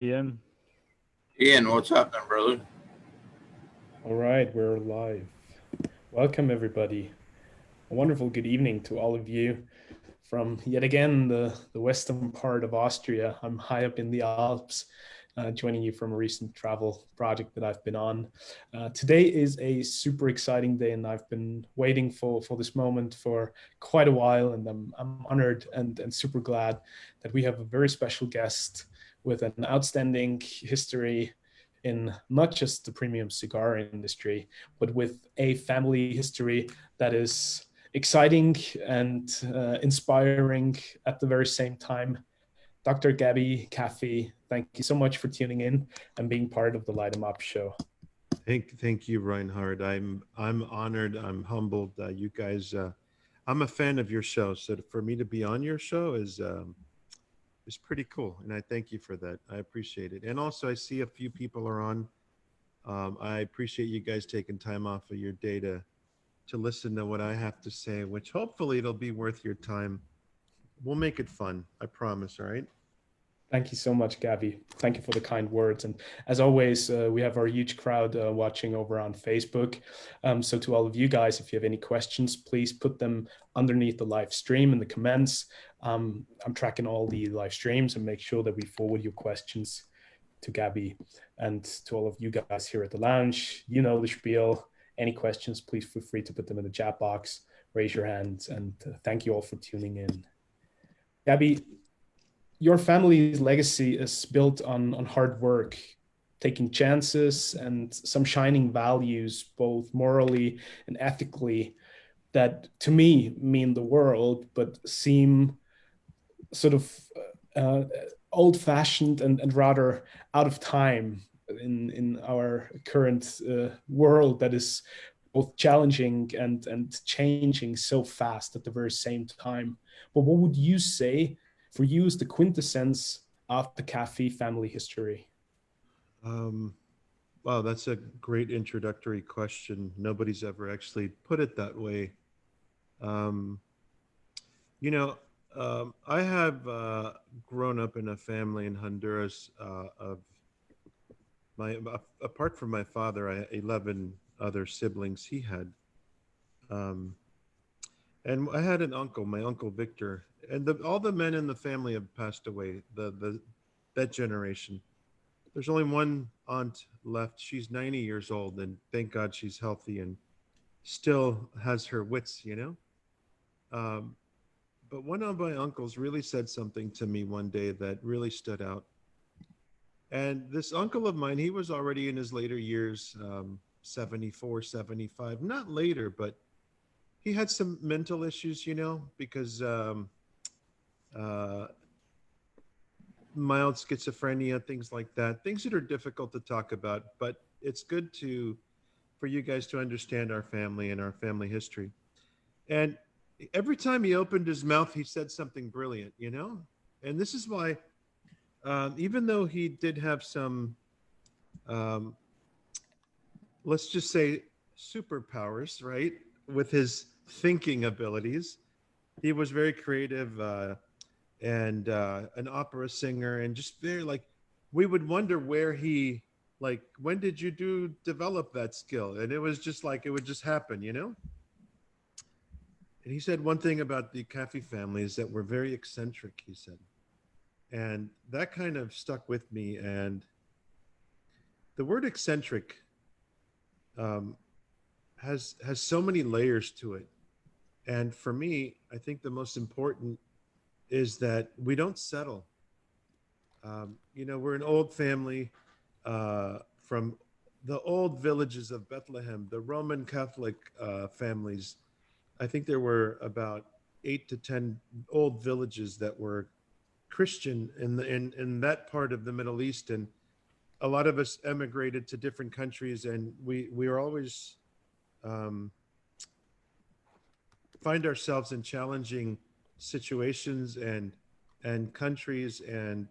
Ian. Ian, what's happening, brother? All right, we're live. Welcome, everybody. A wonderful good evening to all of you from yet again the western part of Austria. I'm high up in the Alps, joining you from a recent travel project that I've been on. Today is a super exciting day, and I've been waiting for this moment for quite a while, and I'm honored and super glad that we have a very special guest with an outstanding history in not just the premium cigar industry, but with a family history that is exciting and inspiring at the very same time. Dr. Gaby Kafie, thank you so much for tuning in and being part of the Light 'em Up show. Thank you, Reinhard. I'm honored. I'm humbled. You guys, I'm a fan of your show. So for me to be on your show is pretty cool, and I thank you for that. I appreciate it. And also, I see a few people are on. I appreciate you guys taking time off of your day to listen to what I have to say, which hopefully it'll be worth your time. We'll make it fun. I promise. All right. Thank you so much, Gaby. Thank you for the kind words. And as always, we have our huge crowd watching over on Facebook. So to all of you guys, if you have any questions, please put them underneath the live stream in the comments. I'm tracking all the live streams and make sure that we forward your questions to Gaby and to all of you guys here at the lounge. You know the spiel. Any questions, please feel free to put them in the chat box, raise your hand, and thank you all for tuning in. Gaby, your family's legacy is built on hard work, taking chances, and some shining values, both morally and ethically, that to me mean the world, but seem sort of uh, old fashioned and rather out of time in our current world that is both challenging and changing so fast at the very same time. But what would you say for you is the quintessence of the Kafie family history? Um, wow, that's a great introductory question. Nobody's ever actually put it that way. Um, you know, I have grown up in a family in Honduras of apart from my father, I 11 other siblings he had. Um, and I had an uncle, my uncle Victor, and all the men in the family have passed away. That generation. There's only one aunt left. She's 90 years old, and thank God she's healthy and still has her wits. Um, but one of my uncles really said something to me one day that really stood out. And this uncle of mine, he was already in his later years, 74, 75, not later, but he had some mental issues, because uh, mild schizophrenia, things like that, things that are difficult to talk about. But it's good for you guys to understand our family and our family history. And every time he opened his mouth, he said something brilliant. And this is why, even though he did have some, um, let's just say, superpowers, right, with his thinking abilities, he was very creative and an opera singer, and just very like, we would wonder where he, like, when did you develop that skill? And it was just like it would just happen. And he said one thing about the Kafie family is that we're very eccentric, he said. And that kind of stuck with me. And the word eccentric um, has so many layers to it. And for me, I think the most important is that we don't settle. We're an old family from the old villages of Bethlehem, the Roman Catholic families. I think there were about 8 to 10 old villages that were Christian in that part of the Middle East, and a lot of us emigrated to different countries, and we are always um, find ourselves in challenging situations and countries, and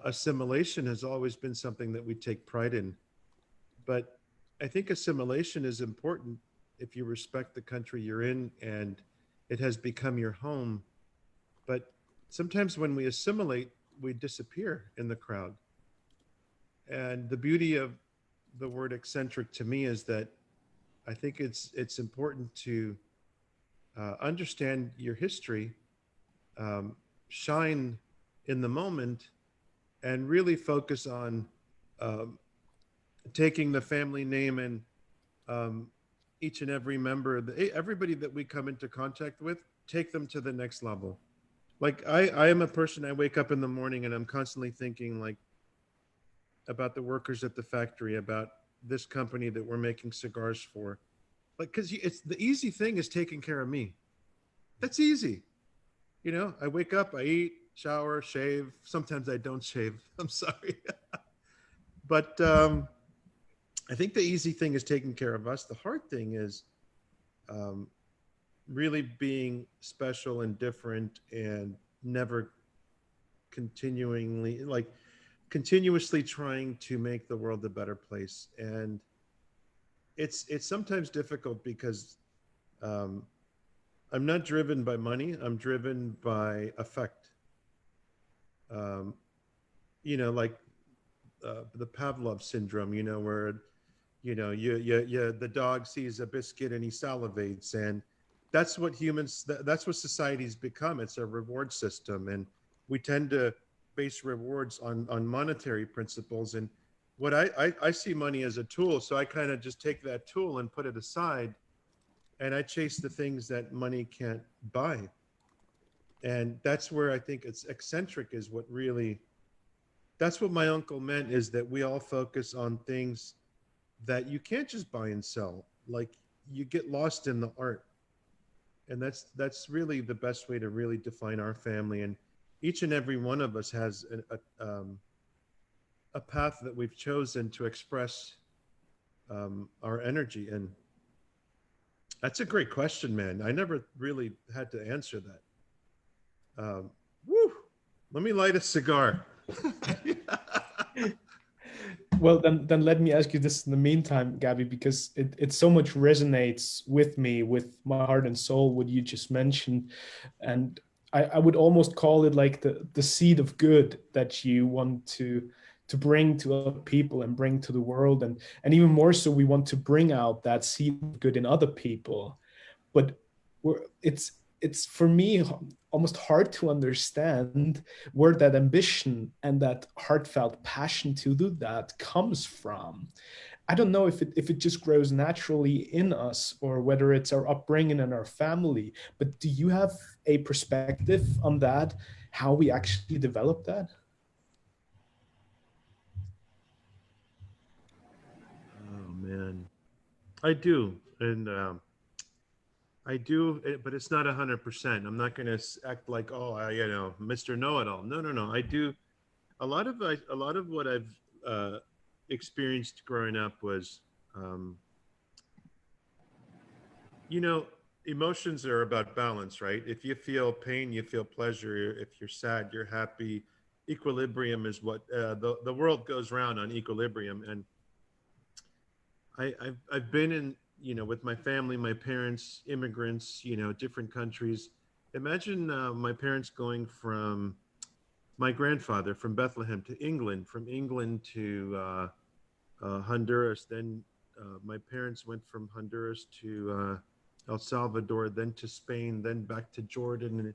assimilation has always been something that we take pride in. But I think assimilation is important if you respect the country you're in and it has become your home. But sometimes when we assimilate, we disappear in the crowd. And the beauty of the word eccentric to me is that I think it's important to understand your history, um, shine in the moment, and really focus on um, taking the family name and um, each and every member, everybody that we come into contact with, take them to the next level. Like I am a person. I wake up in the morning and I'm constantly thinking like about the workers at the factory, about this company that we're making cigars for. Like, because it's the easy thing is taking care of me. That's easy. I wake up, I eat, shower, shave. Sometimes I don't shave. I'm sorry. But I think the easy thing is taking care of us. The hard thing is um, really being special and different and never continuously trying to make the world a better place. And it's sometimes difficult because um, I'm not driven by money. I'm driven by affect. Um, like the Pavlov syndrome. Where the dog sees a biscuit and he salivates, and that's what that's what society's become. It's a reward system, and we tend to base rewards on monetary principles. And what I see money as a tool, so I kind of just take that tool and put it aside, and I chase the things that money can't buy. And that's where I think it's eccentric is what really, that's what my uncle meant, is that we all focus on things that you can't just buy and sell. Like, you get lost in the art. And that's really the best way to really define our family. And each and every one of us has a path that we've chosen to express our energy. And that's a great question, man. I never really had to answer that. Woo! Let me light a cigar. Well, then let me ask you this in the meantime, Gaby, because it so much resonates with me, with my heart and soul, what you just mentioned. And I would almost call it like the seed of good that you want to bring to other people and bring to the world. And even more so, we want to bring out that seed of good in other people. But it's for me almost hard to understand where that ambition and that heartfelt passion to do that comes from. I don't know if it just grows naturally in us or whether it's our upbringing and our family. But do you have a perspective on that? How we actually develop that? Oh man, I do. And I do, but it's not 100%. I'm not going to act like, oh, Mr. Know-it-all. No, no, no. I do. A lot of what I've experienced growing up was, um, you know, emotions are about balance, right? If you feel pain, you feel pleasure. If you're sad, you're happy. Equilibrium is what the world goes round on equilibrium. And I've been in, with my family, my parents, immigrants, different countries. Imagine my parents going from my grandfather from Bethlehem to England, from England to Honduras. Then my parents went from Honduras to El Salvador, then to Spain, then back to Jordan. And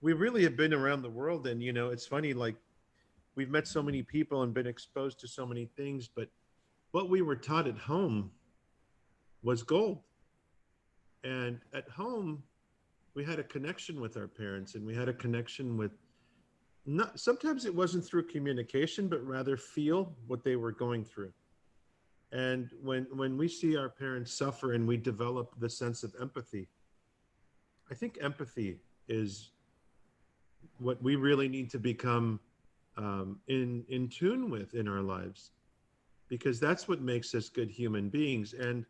we really have been around the world. And, it's funny, like, we've met so many people and been exposed to so many things, but what we were taught at home was gold. And at home, we had a connection with our parents, and we had a connection with, not sometimes it wasn't through communication, but rather feel what they were going through. And when we see our parents suffer and we develop the sense of empathy, I think empathy is what we really need to become in tune with in our lives, because that's what makes us good human beings. And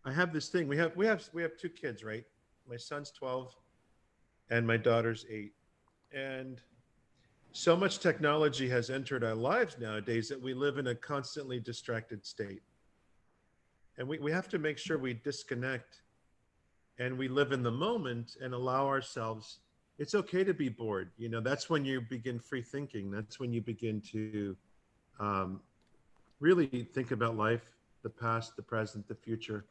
I have this thing. We have two kids, right? My son's 12 and my daughter's 8. And so much technology has entered our lives nowadays that we live in a constantly distracted state. And we have to make sure we disconnect and we live in the moment and allow ourselves, it's okay to be bored. That's when you begin free thinking. That's when you begin to um, really think about life, the past, the present, the future.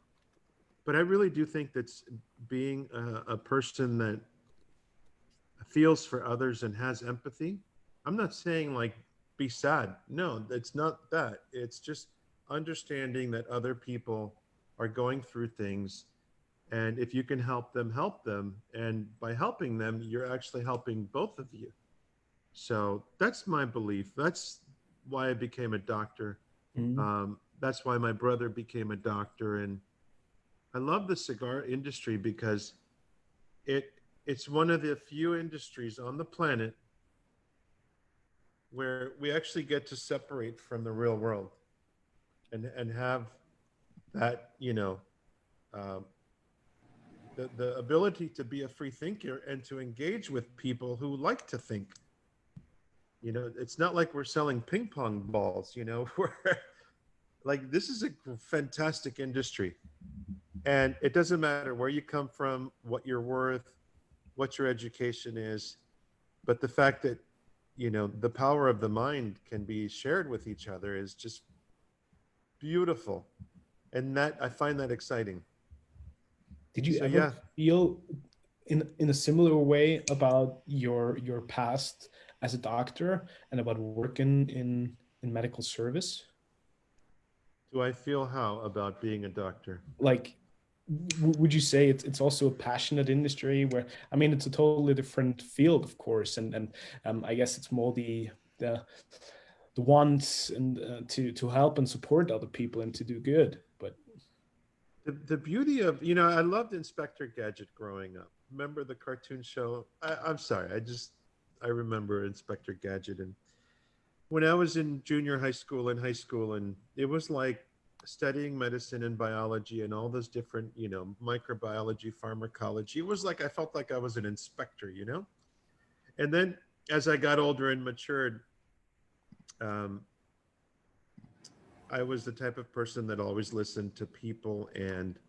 But I really do think that's being a person that feels for others and has empathy. I'm not saying like be sad. No, it's not that. It's just understanding that other people are going through things, and if you can help them, and by helping them you're actually helping both of you. So that's my belief. That's why I became a doctor. Mm. That's why my brother became a doctor. And I love the cigar industry because it it's one of the few industries on the planet where we actually get to separate from the real world, and have that, um, the ability to be a free thinker and to engage with people who like to think. It's not like we're selling ping pong balls. Where like this is a fantastic industry, and it doesn't matter where you come from, what you're worth, what your education is, but the fact that the power of the mind can be shared with each other is just beautiful, and that I find that exciting. Did you So ever yeah. feel in a similar way about your past as a doctor and about working in medical service? Do I feel how about being a doctor? Like, would you say it's also a passionate industry where, I mean, it's a totally different field, of course, and I guess it's more the the wants and to help and support other people and to do good. But The beauty of, I loved Inspector Gadget growing up. Remember the cartoon show? I'm sorry, I remember Inspector Gadget. And when I was in junior high school and high school, and it was like studying medicine and biology and all those different, microbiology, pharmacology. It was like I felt like I was an inspector. And then as I got older and matured, um, I was the type of person that always listened to people, and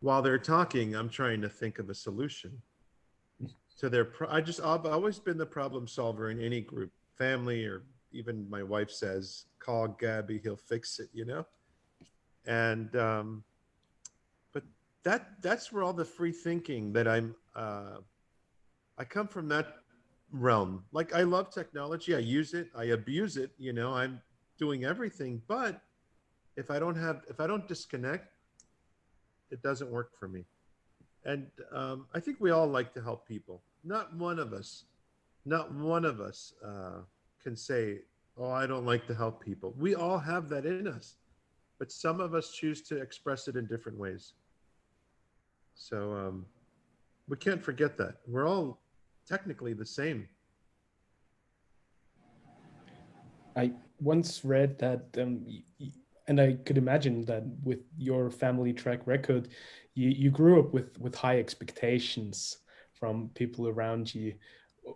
while they're talking, I'm trying to think of a solution to their. I've always been the problem solver in any group, family, or even my wife says, "Call Gabby, he'll fix it." And but that's where all the free thinking that I come from that realm. Like I love technology, I use it, I abuse it. I'm doing everything, but if I don't disconnect, it doesn't work for me. And I think we all like to help people. Not one of us can say, "Oh, I don't like to help people." We all have that in us, but some of us choose to express it in different ways. So we can't forget that we're all technically the same. I once read that, and I could imagine that with your family track record, you grew up with high expectations from people around you.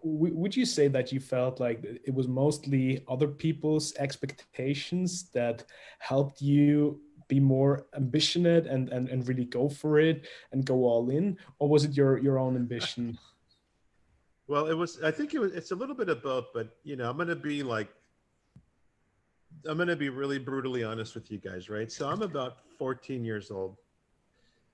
Would you say that you felt like it was mostly other people's expectations that helped you be more ambitionate and really go for it and go all in, or was it your own ambition? Well, I think it's a little bit of both, but I'm going to be really brutally honest with you guys, right? So I'm about 14 years old.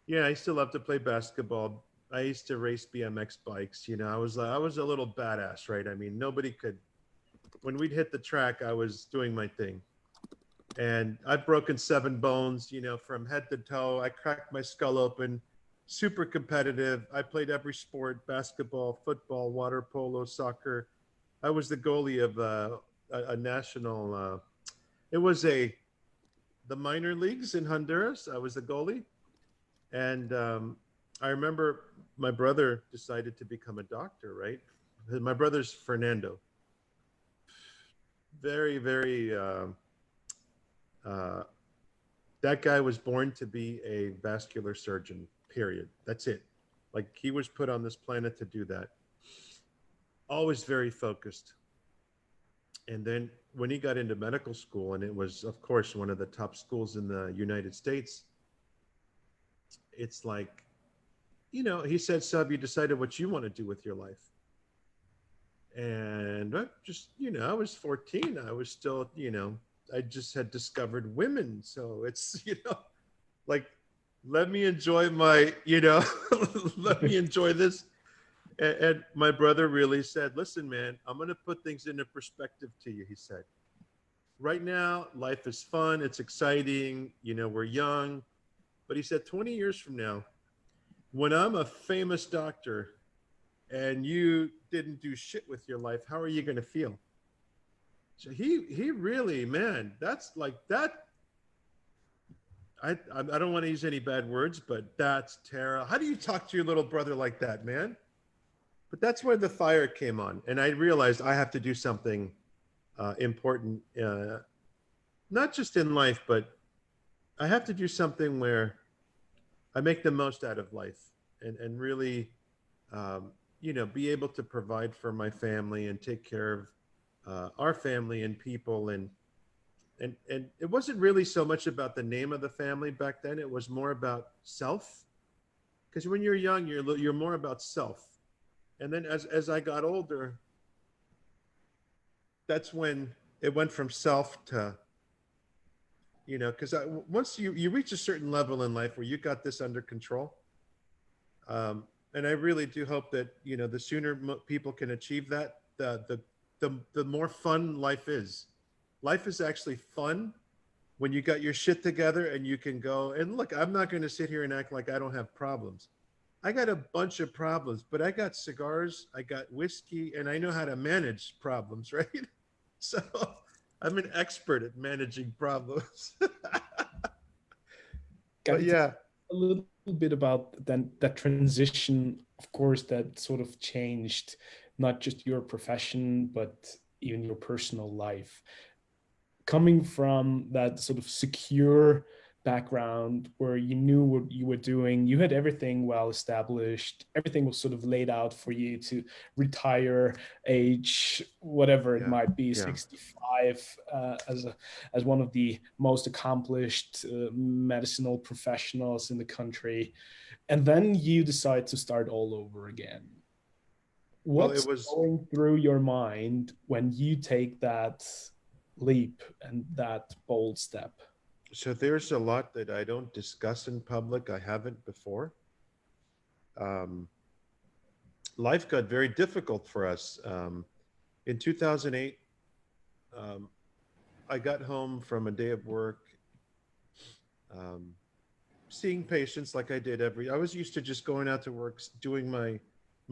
Yeah, I still love to play basketball. I used to race BMX bikes. I was a little badass, right? I mean, nobody could. When we'd hit the track, I was doing my thing, and I've broken 7 bones. From head to toe. I cracked my skull open. Super competitive. I played every sport: basketball, football, water polo, soccer. I was the goalie of a national. It was the minor leagues in Honduras. I was the goalie. And I remember my brother decided to become a doctor, right? My brother's Fernando. Very, very, uh, that guy was born to be a vascular surgeon, period. That's it. Like he was put on this planet to do that. Always very focused. And then when he got into medical school, and it was, of course, one of the top schools in the United States, it's like, he said, "Sub, you decided what you want to do with your life." And I just, I was 14. I was still, I just had discovered women. So it's, like, let me enjoy my, let me enjoy this. And my brother really said, listen, man, I'm going to put things into perspective to you. He said, right now, life is fun. It's exciting. We're young. But he said, 20 years from now, when I'm a famous doctor and you didn't do shit with your life, how are you going to feel? So he really, man, that's like that. I don't want to use any bad words, but that's terrible. How do you talk to your little brother like that, man? But that's where the fire came on. And I realized I have to do something important, not just in life, but I have to do something where I make the most out of life and really, be able to provide for my family and take care of our family and people. And it wasn't really so much about the name of the family back then. It was more about self. Because when you're young, you're more about self. And then as I got older, that's when it went from self to, because once you reach a certain level in life where you got this under control, and I really do hope that the sooner people can achieve that, the more fun life is. Life is actually fun when you got your shit together and you can go and look. I'm not going to sit here and act like I don't have problems. I got a bunch of problems, but I got cigars, I got whiskey, and I know how to manage problems, right? So I'm an expert at managing problems. But yeah. A little bit about then that transition, of course, that sort of changed not just your profession, but even your personal life. Coming from that sort of secure background where you knew what you were doing, you had everything well established, everything was sort of laid out for you to retire, age whatever it might be, 65, as one of the most accomplished medicinal professionals in the country, and then you decide to start all over again. What's going through your mind when you take that leap and that bold step? So there's a lot that I don't discuss in public. I haven't before. Life got very difficult for us. In 2008, I got home from a day of work, seeing patients like I did I was used to just going out to work, doing my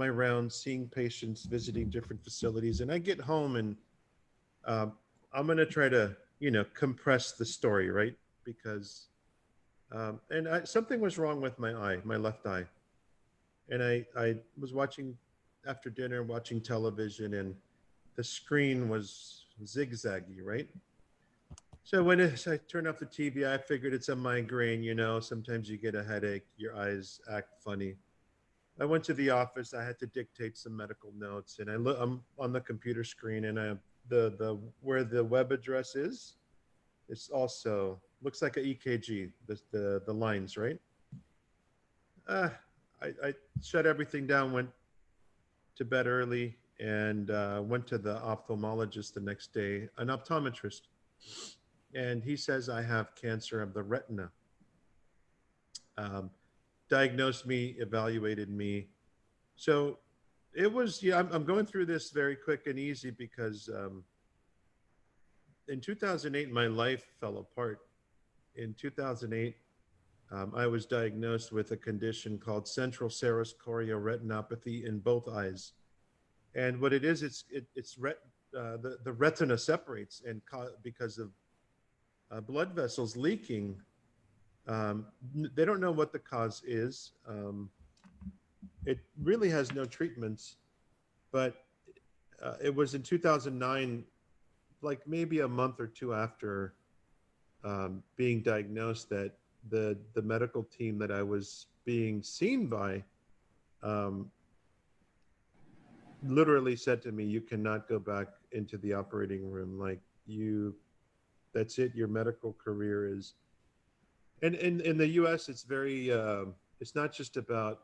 rounds, seeing patients, visiting different facilities. And I get home and I'm going to try to, compress the story, right? Because, something was wrong with my eye, my left eye. And I was after dinner, watching television, and the screen was zigzaggy, right? So when I turned off the TV, I figured it's a migraine, sometimes you get a headache, your eyes act funny. I went to the office, I had to dictate some medical notes, and I'm on the computer screen, and the where the web address is, it's also looks like a EKG, the lines, right? I shut everything down, went to bed early, and went to the ophthalmologist the next day, an optometrist, and he says I have cancer of the retina. Diagnosed me, evaluated me. So it was, I'm going through this very quick and easy because in 2008, my life fell apart. In 2008, I was diagnosed with a condition called central serous chorioretinopathy in both eyes. And what it is, the retina separates, and because of blood vessels leaking. They don't know what the cause is. It really has no treatments, but it was in 2009, like maybe a month or two after being diagnosed, that the medical team that I was being seen by literally said to me, "You cannot go back into the operating room. Like that's it. Your medical career is." And in the U.S., it's very. It's not just about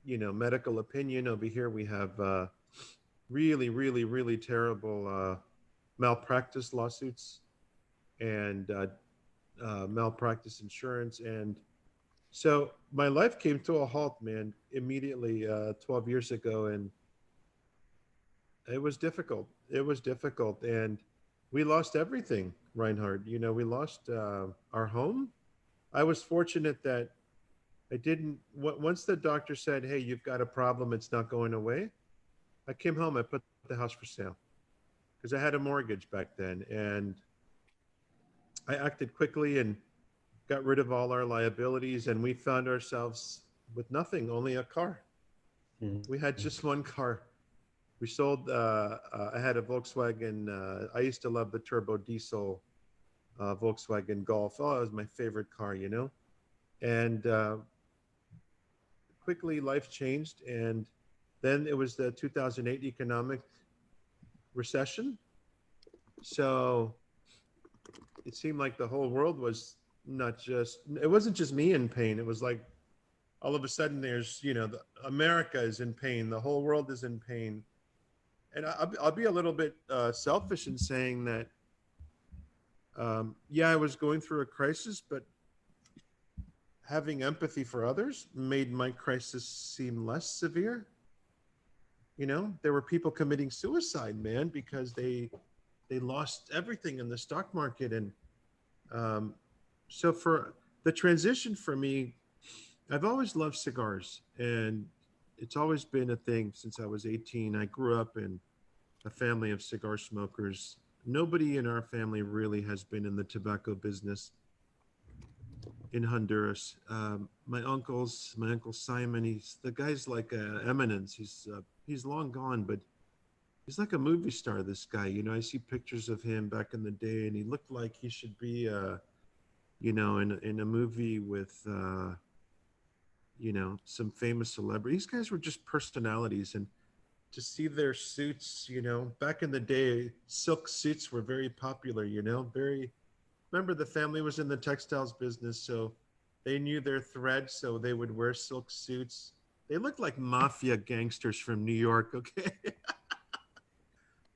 medical opinion. Over here, we have really, really, really terrible malpractice lawsuits and malpractice insurance. And so my life came to a halt, man, immediately 12 years ago. And it was difficult. It was difficult. And we lost everything, Reinhard. You know, we lost our home. I was fortunate that I didn't, once the doctor said, hey, you've got a problem, it's not going away, I came home, I put the house for sale because I had a mortgage back then. And I acted quickly and got rid of all our liabilities. And we found ourselves with nothing, only a car. We had just one car. We sold, I had a Volkswagen. I used to love the turbo diesel Volkswagen Golf. Oh, it was my favorite car, you know? And quickly life changed. And then it was the 2008 economic recession. So it seemed like the whole world was not just, it wasn't just me in pain. It was like all of a sudden there's, you know, America is in pain. The whole world is in pain. And I'll be a little bit selfish in saying that, yeah, I was going through a crisis, but having empathy for others made my crisis seem less severe. You know, there were people committing suicide, man, because they lost everything in the stock market. And so for the transition for me, I've always loved cigars, and it's always been a thing since I was 18. I grew up in a family of cigar smokers. Nobody in our family really has been in the tobacco business in Honduras. My uncle Simon, the guy's like an eminence. He's long gone, but he's like a movie star, this guy. You know, I see pictures of him back in the day, and he looked like he should be, you know, in a movie with, you know, some famous celebrity. These guys were just personalities. And to see their suits, you know, back in the day, silk suits were very popular, you know, remember the family was in the textiles business, so they knew their thread, so they would wear silk suits. They looked like mafia gangsters from New York, okay?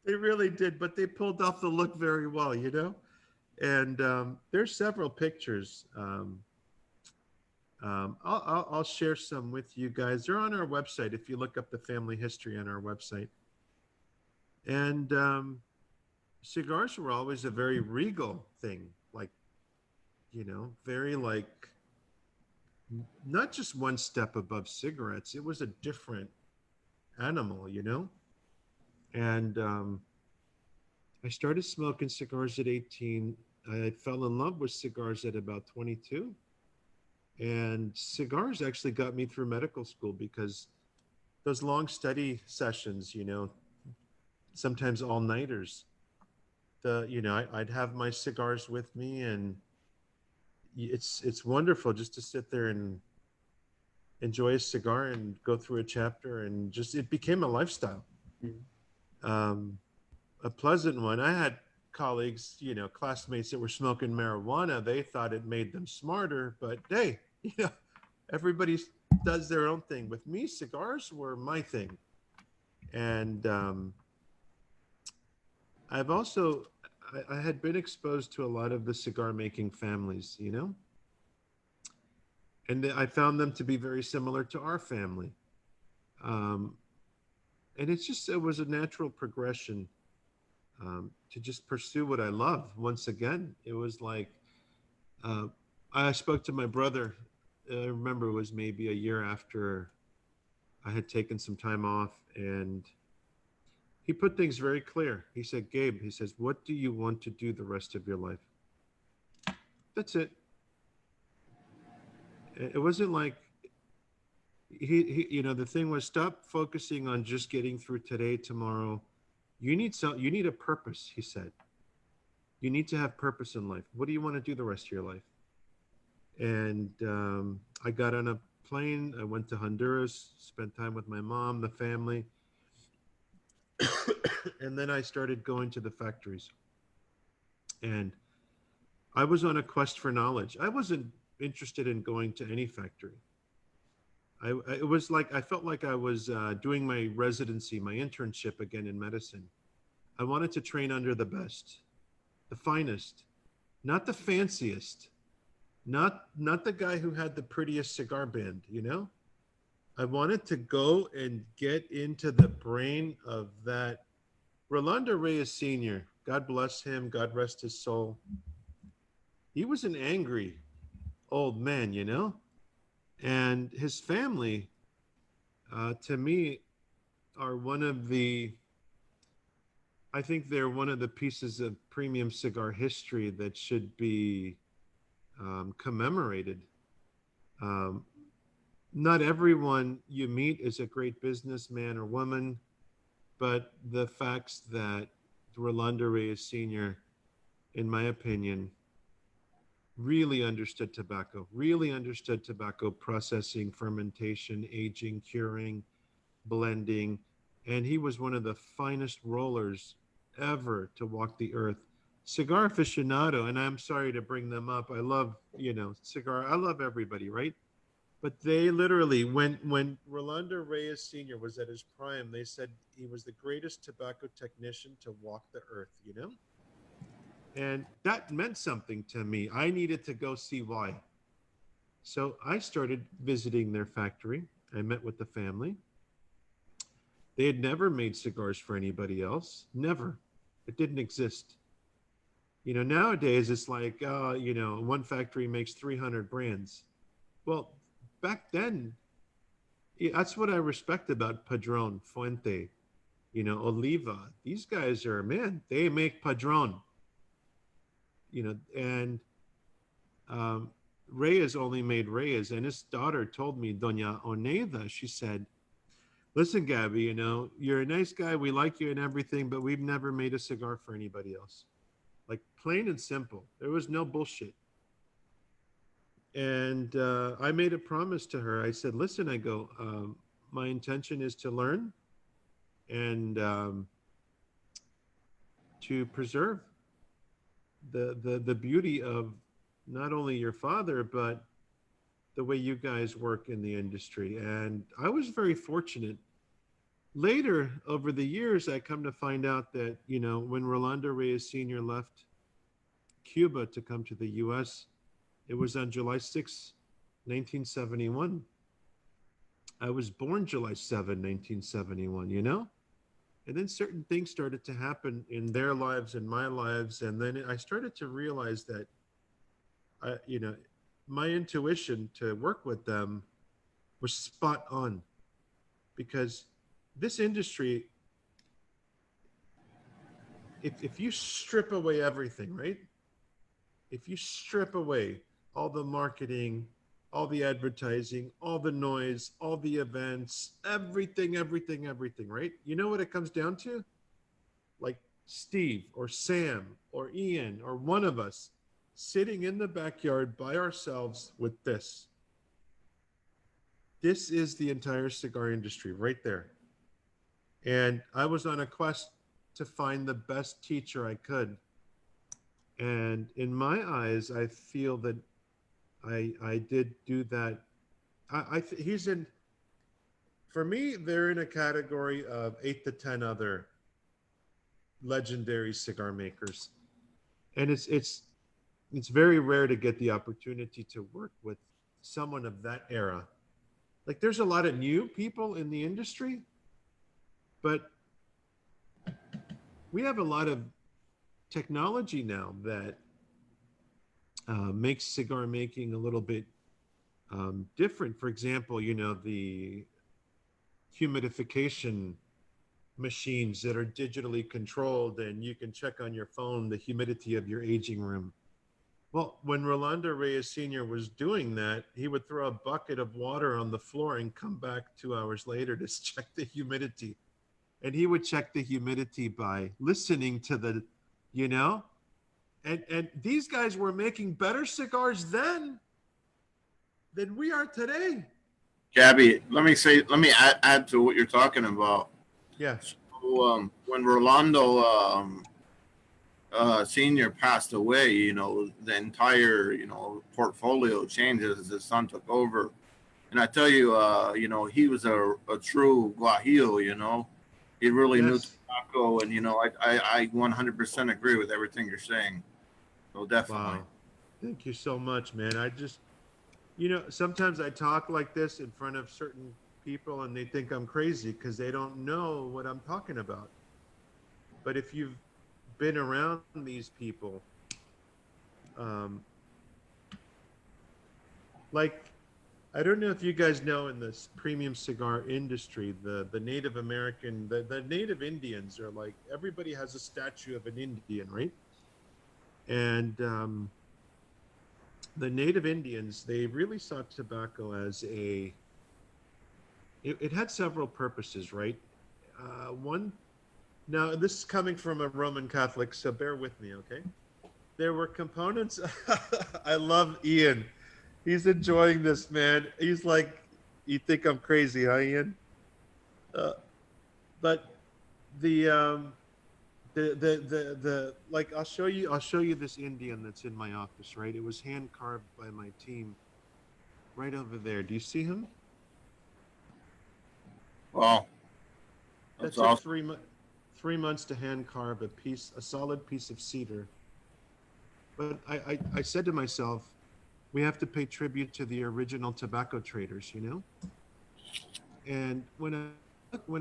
They really did, but they pulled off the look very well, you know? And there's several pictures. I'll share some with you guys. They're on our website if you look up the family history on our website. And cigars were always a very regal thing, like, you know, very like not just one step above cigarettes. It was a different animal, you know? And I started smoking cigars at 18. I fell in love with cigars at about 22. And cigars actually got me through medical school because those long study sessions, you know, sometimes all-nighters, you know, I'd have my cigars with me, and it's wonderful just to sit there and enjoy a cigar and go through a chapter, and just it became a lifestyle. A pleasant one. I had colleagues, you know, classmates that were smoking marijuana. They thought it made them smarter, but hey, you know, everybody does their own thing. With me, cigars were my thing. And I've also, I had been exposed to a lot of the cigar making families, you know, and I found them to be very similar to our family. And it was a natural progression to just pursue what I love. Once again, it was like, I spoke to my brother. I remember it was maybe a year after I had taken some time off, and he put things very clear. He said, Gabe, he says, what do you want to do the rest of your life? That's it. It wasn't like, you know, the thing was, stop focusing on just getting through today, tomorrow. You need a purpose, he said. You need to have purpose in life. What do you want to do the rest of your life? And I got on a plane. I went to Honduras, spent time with my mom, the family. And then I started going to the factories. And I was on a quest for knowledge. I wasn't interested in going to any factory. It was like, I felt like I was doing my residency, my internship again in medicine. I wanted to train under the best, the finest, not the fanciest, not the guy who had the prettiest cigar band, you know? I wanted to go and get into the brain of that Rolando Reyes Sr., God bless him, God rest his soul. He was an angry old man, you know? And his family, to me, are one of the, I think they're one of the pieces of premium cigar history that should be commemorated. Um, Not everyone you meet is a great businessman or woman, but the facts that Rolando Reyes Sr., in my opinion, really understood tobacco processing, fermentation, aging, curing, blending, and he was one of the finest rollers ever to walk the earth. Cigar aficionado, and I'm sorry to bring them up. I love, cigar. I love everybody, right? But they literally, when Rolando Reyes Sr. was at his prime, they said he was the greatest tobacco technician to walk the earth, you know? And that meant something to me. I needed to go see why. So I started visiting their factory. I met with the family. They had never made cigars for anybody else. Never. It didn't exist. Nowadays it's like, one factory makes 300 brands. Well, back then, that's what I respect about Padron, Fuente, Oliva. These guys are, man, they make Padron, and Reyes only made Reyes. And his daughter told me, Doña Oneda, she said, listen, Gaby, you're a nice guy. We like you and everything, but we've never made a cigar for anybody else. Like plain and simple. There was no bullshit. And I made a promise to her. I said, listen, I go, my intention is to learn and to preserve the beauty of not only your father, but the way you guys work in the industry. And I was very fortunate. Later, over the years, I come to find out that, when Rolando Reyes Sr. left Cuba to come to the U.S., it was on July 6, 1971. I was born July 7, 1971, And then certain things started to happen in their lives and my lives. And then I started to realize that, my intuition to work with them was spot on. Because this industry, if you strip away everything, right? If you strip away all the marketing, all the advertising, all the noise, all the events, everything, right? You know what it comes down to? Like Steve or Sam or Ian or one of us sitting in the backyard by ourselves with this. This is the entire cigar industry right there. And I was on a quest to find the best teacher I could. And in my eyes, I feel that I did do that. He's in, for me, they're in a category of 8 to 10 other legendary cigar makers. And it's very rare to get the opportunity to work with someone of that era. Like there's a lot of new people in the industry, but we have a lot of technology now that makes cigar making a little bit different. For example, the humidification machines that are digitally controlled, and you can check on your phone the humidity of your aging room. Well, when Rolando Reyes Sr. was doing that, he would throw a bucket of water on the floor and come back 2 hours later to check the humidity. And he would check the humidity by listening to the, and these guys were making better cigars then than we are today. Gaby, let me add to what you're talking about. Yeah. So, when Rolando Senior passed away, the entire, portfolio changed as his son took over. And I tell you, he was a true guajillo, He really knew Yes. tobacco, and I 100% agree with everything you're saying. So definitely. Wow. Thank you so much, man. I just, sometimes I talk like this in front of certain people and they think I'm crazy because they don't know what I'm talking about. But if you've been around these people, um, like, I don't know if you guys know, in this premium cigar industry, the Native American, the Native Indians are like, everybody has a statue of an Indian, right? And the Native Indians, they really saw tobacco as it had several purposes, right? One, now this is coming from a Roman Catholic, so bear with me, okay? There were components. I love Ian. He's enjoying this, man. He's like, you think I'm crazy, huh, Ian? Uh, but the like, I'll show you this Indian that's in my office, right? It was hand carved by my team right over there. Do you see him? Well, That that's took awesome. 3 months to hand carve a solid piece of cedar. But I said to myself, we have to pay tribute to the original tobacco traders, And when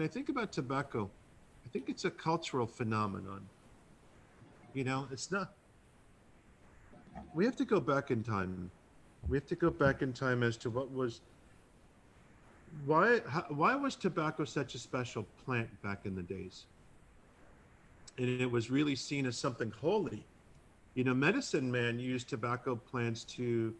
I think about tobacco, I think it's a cultural phenomenon. It's not. We have to go back in time. We have to go back in time as to why was tobacco such a special plant back in the days? And it was really seen as something holy. Medicine man used tobacco plants to,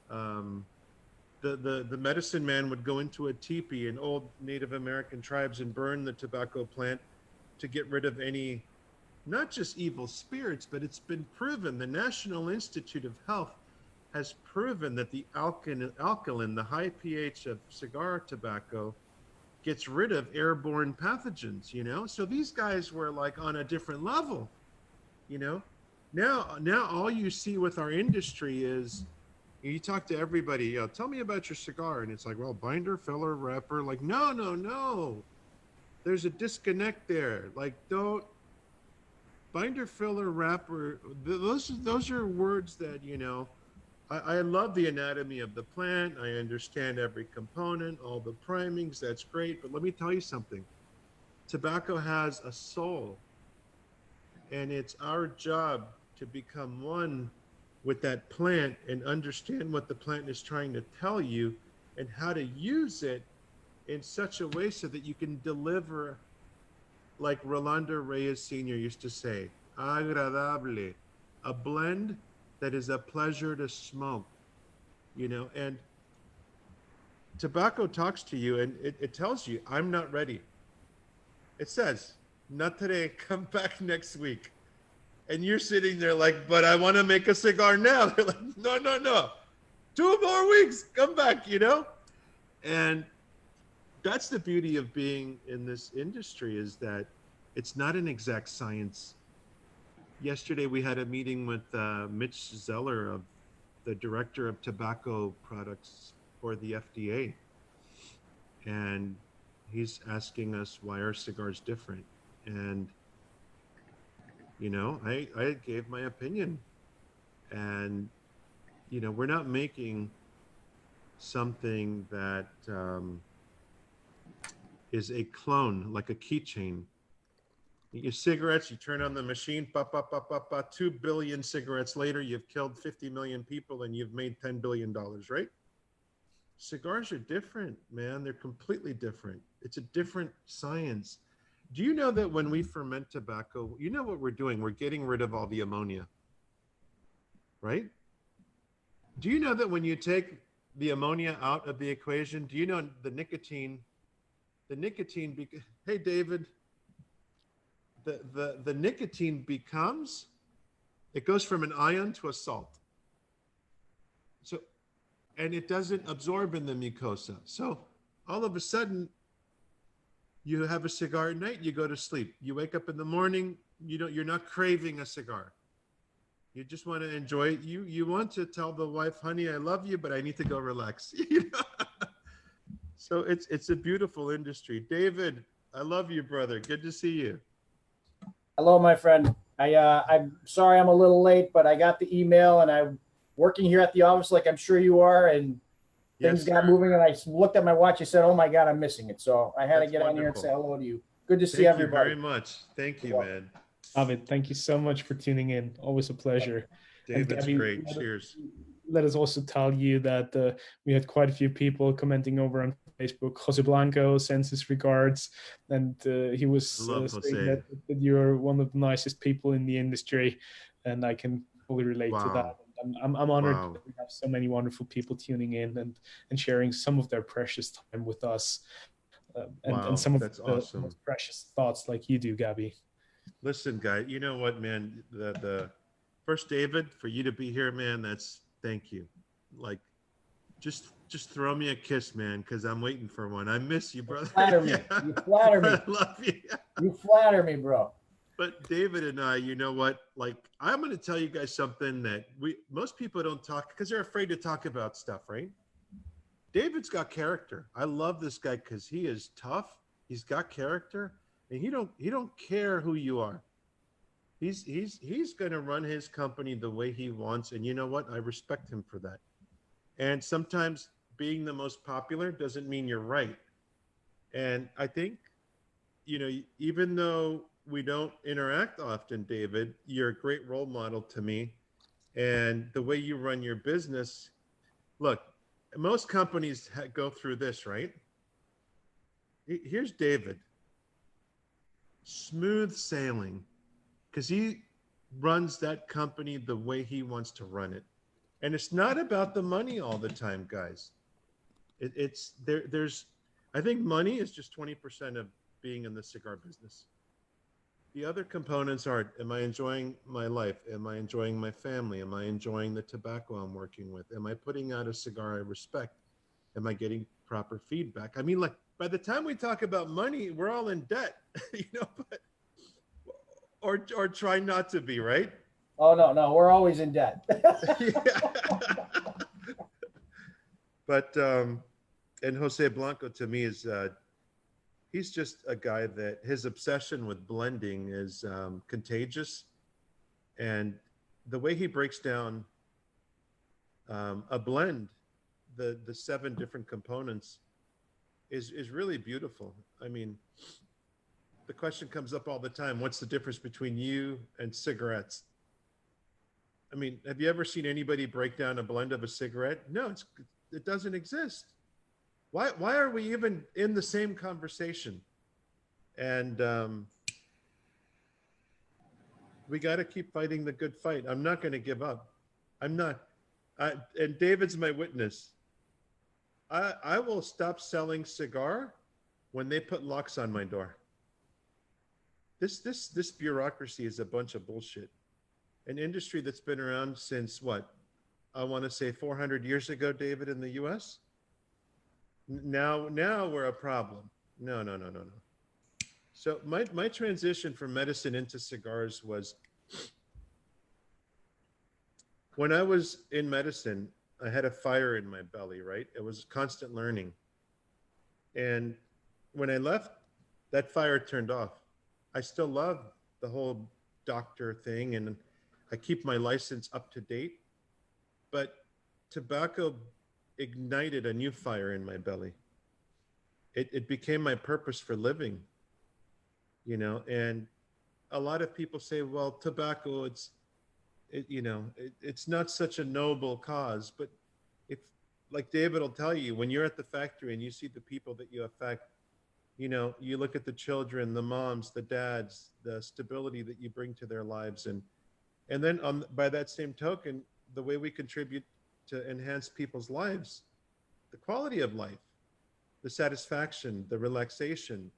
the medicine man would go into a teepee in old Native American tribes and burn the tobacco plant to get rid of any, not just evil spirits, but it's been proven. The National Institute of Health has proven that the alkaline, the high pH of cigar tobacco, gets rid of airborne pathogens, So these guys were like on a different level, Now all you see with our industry is, you talk to everybody, tell me about your cigar. And it's like, well, binder, filler, wrapper. Like, no. There's a disconnect there. Like, don't, binder, filler, wrapper. Those are words that, I love the anatomy of the plant. I understand every component, all the primings. That's great. But let me tell you something. Tobacco has a soul. And it's our job to become one with that plant and understand what the plant is trying to tell you and how to use it in such a way so that you can deliver, like Rolando Reyes Sr. used to say, agradable, a blend that is a pleasure to smoke, and tobacco talks to you and it tells you, I'm not ready. It says, not today, come back next week. And you're sitting there like, but I want to make a cigar now. They're like, no. 2 more weeks, come back, And that's the beauty of being in this industry, is that it's not an exact science. Yesterday, we had a meeting with Mitch Zeller, the director of tobacco products for the FDA. And he's asking us why our cigar is different. And I gave my opinion, and we're not making something that is a clone, like a keychain. Your cigarettes, you turn on the machine, 2 billion cigarettes later, you've killed 50 million people and you've made $10 billion, right? Cigars are different, man. They're completely different. It's a different science. Do you know that when we ferment tobacco, you know what we're doing? We're getting rid of all the ammonia, right? Do you know that when you take the ammonia out of the equation, do you know the nicotine, hey, David, the nicotine becomes, it goes from an ion to a salt. So, and it doesn't absorb in the mucosa. So all of a sudden, you have a cigar at night, you go to sleep. You wake up in the morning, you're not craving a cigar. You just want to enjoy it. You want to tell the wife, honey, I love you, but I need to go relax. So it's a beautiful industry. David, I love you, brother. Good to see you. Hello, my friend. I'm sorry I'm a little late, but I got the email and I'm working here at the office like I'm sure you are, and things Yes, got sir. moving and I looked at my watch and said, oh my God, I'm missing it. So I had That's to get on here and wonderful. say hello to you. Good to see Thank you everybody. very much. Thank you, You're welcome. man. David, thank you so much for tuning in. Always a pleasure. And David's Gaby, great. Cheers. let us also tell you that we had quite a few people commenting over on Facebook. Jose Blanco sends his regards, and he was I love saying Jose. that you're one of the nicest people in the industry, and I can fully relate to that. Wow. I'm honored Wow. that we have so many wonderful people tuning in and sharing some of their precious time with us, Wow, and some of that's the awesome. most precious thoughts like you do, Gaby. Listen, guy, you know what, man? The first, David, for you to be here, man, that's thank you. Like, just throw me a kiss, man, because I'm waiting for one. I miss you, brother. Flatter me. You flatter me. I love you. You flatter me, bro. But David and I, you know what? Like, I'm going to tell you guys something that most people don't talk because they're afraid to talk about stuff, right? David's got character. I love this guy because he is tough. He's got character, and he don't care who you are. He's going to run his company the way he wants, and you know what? I respect him for that. And sometimes being the most popular doesn't mean you're right. And I think, you know, even though we don't interact often, David, you're a great role model to me. And the way you run your business, look, most companies go through this, right? Here's David. Smooth sailing, because he runs that company the way he wants to run it. And it's not about the money all the time, guys. There's, I think money is just 20% of being in the cigar business. The other components are, am I enjoying my life? Am I enjoying my family? Am I enjoying the tobacco I'm working with? Am I putting out a cigar I respect? Am I getting proper feedback? I mean, like, by the time we talk about money, we're all in debt, you know, but, or try not to be, right? Oh, no, we're always in debt. But, and Jose Blanco to me is, he's just a guy that his obsession with blending is contagious. And the way he breaks down a blend, the 7 different components is really beautiful. I mean, the question comes up all the time, what's the difference between you and cigarettes? I mean, have you ever seen anybody break down a blend of a cigarette? No, it doesn't exist. Why are we even in the same conversation? And we got to keep fighting the good fight. I'm not going to give up. I'm not. And David's my witness. I will stop selling cigar when they put locks on my door. This bureaucracy is a bunch of bullshit. An industry that's been around since what? I want to say 400 years ago, David, in the US. Now we're a problem. No. So my transition from medicine into cigars was when I was in medicine, I had a fire in my belly, right? It was constant learning. And when I left, that fire turned off. I still love the whole doctor thing and I keep my license up to date, but tobacco ignited a new fire in my belly. It became my purpose for living, you know, and a lot of people say, well, tobacco, it's not such a noble cause, but if, like David will tell you, when you're at the factory and you see the people that you affect, you know, you look at the children, the moms, the dads, the stability that you bring to their lives. And then by that same token, the way we contribute to enhance people's lives, the quality of life, the satisfaction, the relaxation.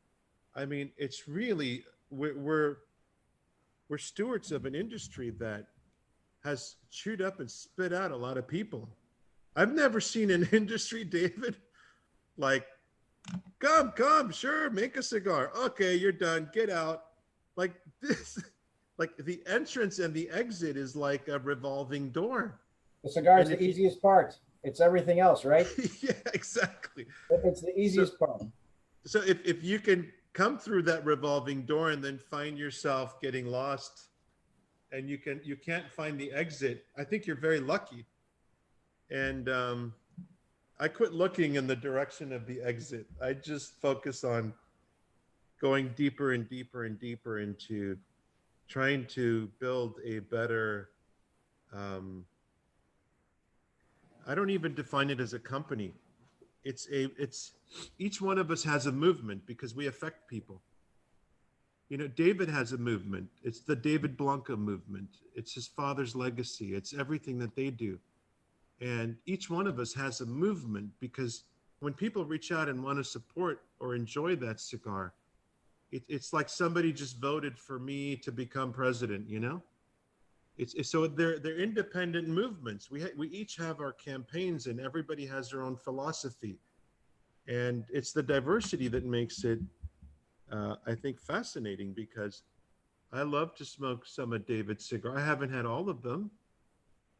I mean, it's really, we're stewards of an industry that has chewed up and spit out a lot of people. I've never seen an industry, David, like, come, sure, make a cigar. Okay, you're done, get out. Like this, like the entrance and the exit is like a revolving door. The cigar is the easiest part. It's everything else, right? Yeah, exactly. It's the easiest part. So if you can come through that revolving door and then find yourself getting lost, and you can't find the exit, I think you're very lucky. And I quit looking in the direction of the exit. I just focus on going deeper and deeper and deeper into trying to build a better, I don't even define it as a company. It's each one of us has a movement because we affect people. You know, David has a movement. It's the David Blanca movement. It's his father's legacy. It's everything that they do. And each one of us has a movement because when people reach out and want to support or enjoy that cigar, it's like somebody just voted for me to become president, you know? It's so they're independent movements. We each have our campaigns and everybody has their own philosophy. And it's the diversity that makes it, I think, fascinating, because I love to smoke some of David's cigar. I haven't had all of them,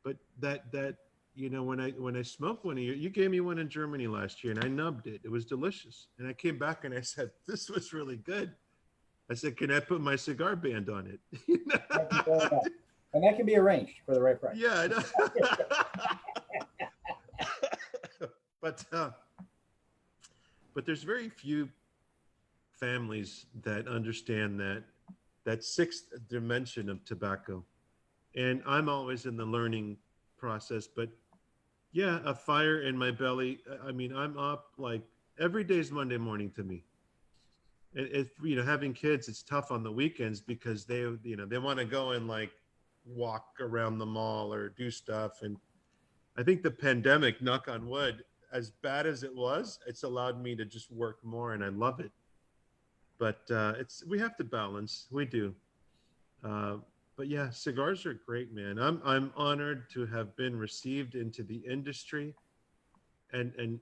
but that you know, when I smoked one of you gave me one in Germany last year and I nubbed it. It was delicious. And I came back and I said, this was really good. I said, can I put my cigar band on it? You know? Thank you very much. And that can be arranged for the right price. Yeah, I know. But there's very few families that understand that sixth dimension of tobacco. And I'm always in the learning process, but yeah, a fire in my belly. I mean, I'm up like every day's Monday morning to me. And if, you know, having kids, it's tough on the weekends because they want to go and like walk around the mall or do stuff. And I think the pandemic, knock on wood, as bad as it was, it's allowed me to just work more, and I love it. But we have to balance. We do. But yeah, cigars are great, man. I'm honored to have been received into the industry, and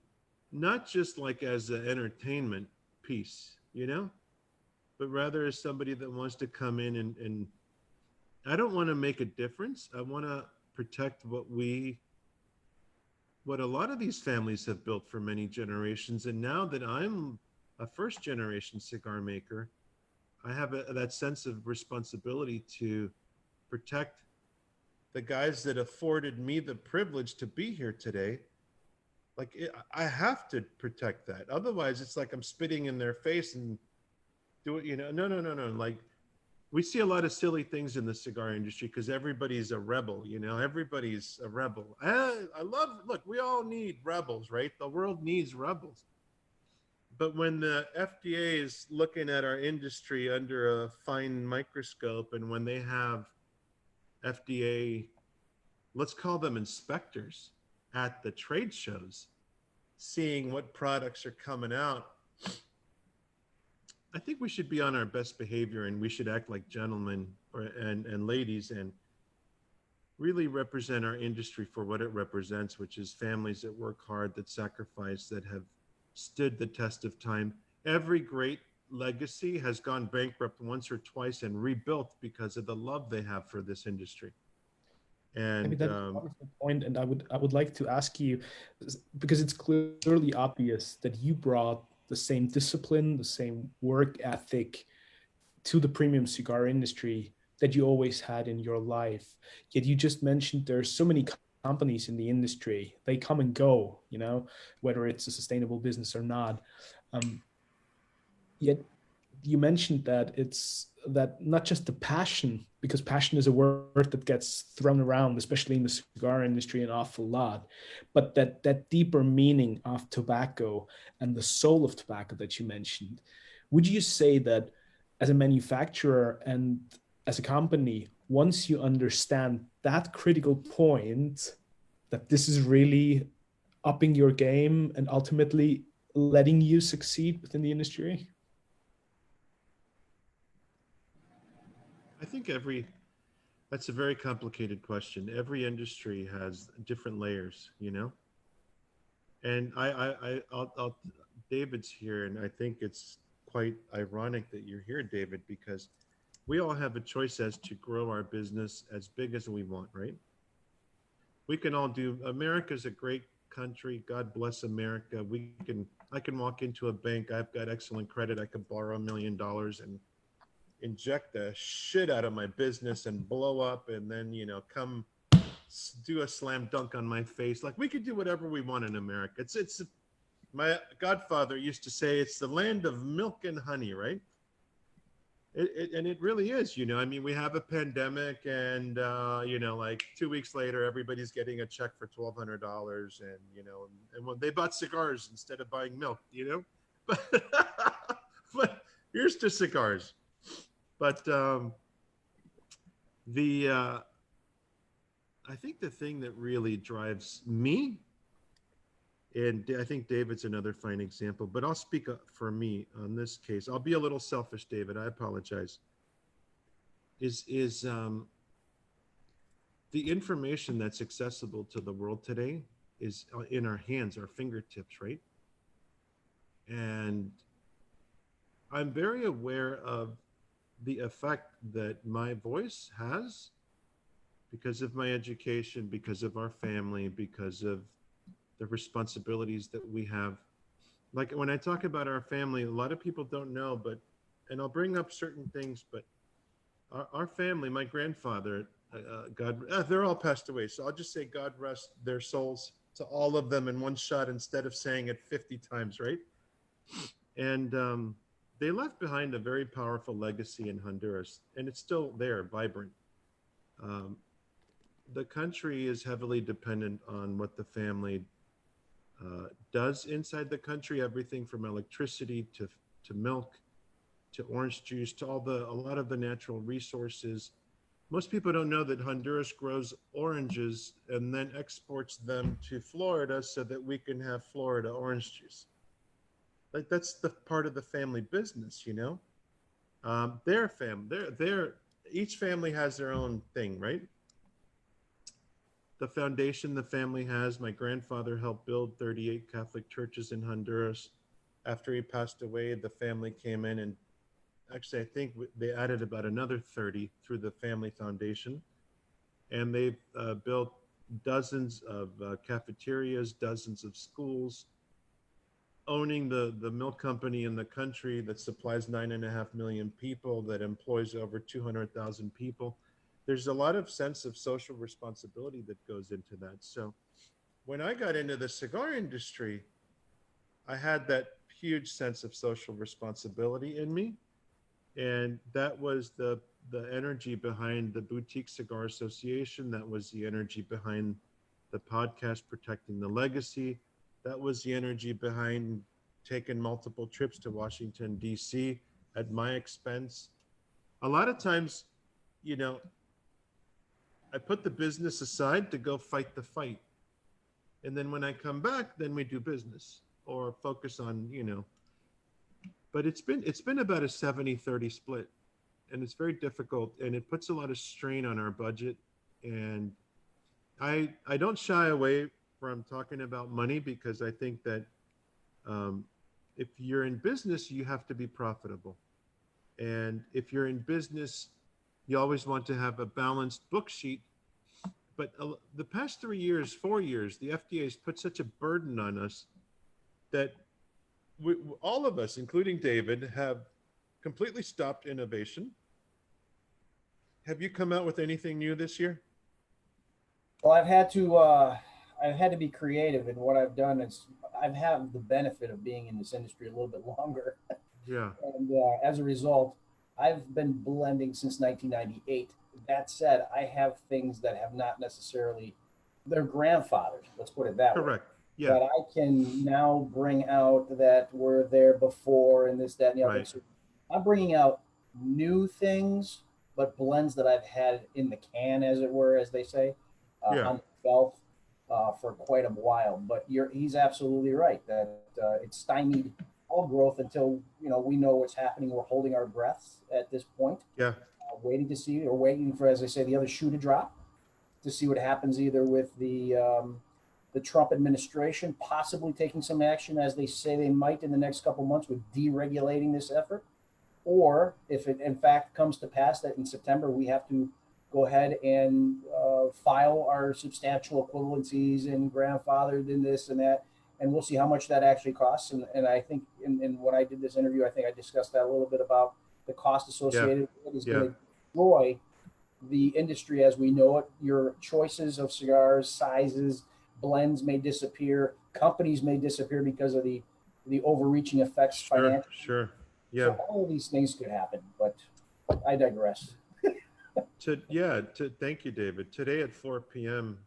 not just like as an entertainment piece, you know, but rather as somebody that wants to come in and I don't want to make a difference. I want to protect what a lot of these families have built for many generations. And now that I'm a first generation cigar maker, I have that sense of responsibility to protect the guys that afforded me the privilege to be here today. Like I have to protect that. Otherwise, it's like I'm spitting in their face and do it. You know, no. Like we see a lot of silly things in the cigar industry because everybody's a rebel. You know, everybody's a rebel. Look, we all need rebels, right? The world needs rebels. But when the FDA is looking at our industry under a fine microscope, and when they have FDA, let's call them inspectors at the trade shows, seeing what products are coming out, I think we should be on our best behavior and we should act like gentlemen and ladies and really represent our industry for what it represents, which is families that work hard, that sacrifice, that have stood the test of time. Every great legacy has gone bankrupt once or twice and rebuilt because of the love they have for this industry. And Maybe that's a wonderful point. And I would like to ask you, because it's clearly obvious that you brought the same discipline, the same work ethic to the premium cigar industry that you always had in your life. Yet you just mentioned there's so many companies in the industry, they come and go, you know, whether it's a sustainable business or not. Yet you mentioned that it's that not just the passion, because passion is a word that gets thrown around, especially in the cigar industry, an awful lot, but that deeper meaning of tobacco and the soul of tobacco that you mentioned. Would you say that as a manufacturer and as a company, once you understand that critical point, that this is really upping your game and ultimately letting you succeed within the industry? I think that's a very complicated question. Every industry has different layers, you know? And I'll David's here, and I think it's quite ironic that you're here, David, because we all have a choice as to grow our business as big as we want, right? We can all do, America's a great country. God bless America. I can walk into a bank. I've got excellent credit. I could borrow $1 million and inject the shit out of my business and blow up, and then, come do a slam dunk on my face. Like, we could do whatever we want in America. It's my godfather used to say, it's the land of milk and honey, right? And it really is, I mean, we have a pandemic, and like 2 weeks later, everybody's getting a check for $1,200, and when they bought cigars instead of buying milk, but here's to cigars. But I think the thing that really drives me, and I think David's another fine example, but I'll speak up for me on this case. I'll be a little selfish, David. I apologize. Is the information that's accessible to the world today is in our hands, our fingertips, right? And I'm very aware of the effect that my voice has because of my education, because of our family, because of the responsibilities that we have. Like, when I talk about our family, a lot of people don't know, and I'll bring up certain things, but our family, my grandfather, they're all passed away. So I'll just say God rest their souls to all of them in one shot instead of saying it 50 times, right? And they left behind a very powerful legacy in Honduras, and it's still there, vibrant. The country is heavily dependent on what the family does inside the country, everything from electricity to milk, to orange juice, to a lot of the natural resources. Most people don't know that Honduras grows oranges and then exports them to Florida so that we can have Florida orange juice. Like, that's the part of the family business, Their family, each family has their own thing, right? The foundation the family has, my grandfather helped build 38 Catholic churches in Honduras. After he passed away, the family came in, and actually I think they added about another 30 through the family foundation. And they've built dozens of cafeterias, dozens of schools, owning the milk company in the country that supplies 9.5 million people, that employs over 200,000 people. There's a lot of sense of social responsibility that goes into that. So when I got into the cigar industry, I had that huge sense of social responsibility in me. And that was the energy behind the Boutique Cigar Association. That was the energy behind the podcast, Protecting the Legacy. That was the energy behind taking multiple trips to Washington, D.C. at my expense. A lot of times, I put the business aside to go fight the fight. And then when I come back, then we do business or focus on, but it's been about a 70-30 split, and it's very difficult, and it puts a lot of strain on our budget. And I don't shy away from talking about money, because I think that if you're in business, you have to be profitable. And if you're in business, you always want to have a balanced book sheet. But the past 4 years, the FDA has put such a burden on us that all of us, including David, have completely stopped innovation. Have you come out with anything new this year? Well, I've had to be creative, and what I've done is I've had the benefit of being in this industry a little bit longer. Yeah. And as a result, I've been blending since 1998. That said, I have things that have not necessarily, they're grandfathered, let's put it that way. Correct. Yeah. That I can now bring out that were there before, and this, that, and the other. Right. So I'm bringing out new things, but blends that I've had in the can, as it were, as they say, Yeah. on the shelf for quite a while. But he's absolutely right that it's stymied all growth until we know what's happening. We're holding our breaths at this point. Yeah. Waiting to see, or waiting for, as I say, the other shoe to drop, to see what happens either with the Trump administration possibly taking some action, as they say they might in the next couple months, with deregulating this effort, or if it in fact comes to pass that in September we have to go ahead and file our substantial equivalencies and grandfathered in this and that, and we'll see how much that actually costs. And I think in when I did this interview, I think I discussed that a little bit about the cost associated with it is going to destroy the industry as we know it. Your choices of cigars, sizes, blends may disappear. Companies may disappear because of the overreaching effects financially. Sure. Yeah. So all of these things could happen, but I digress. Thank you, David. Today at 4 p.m.,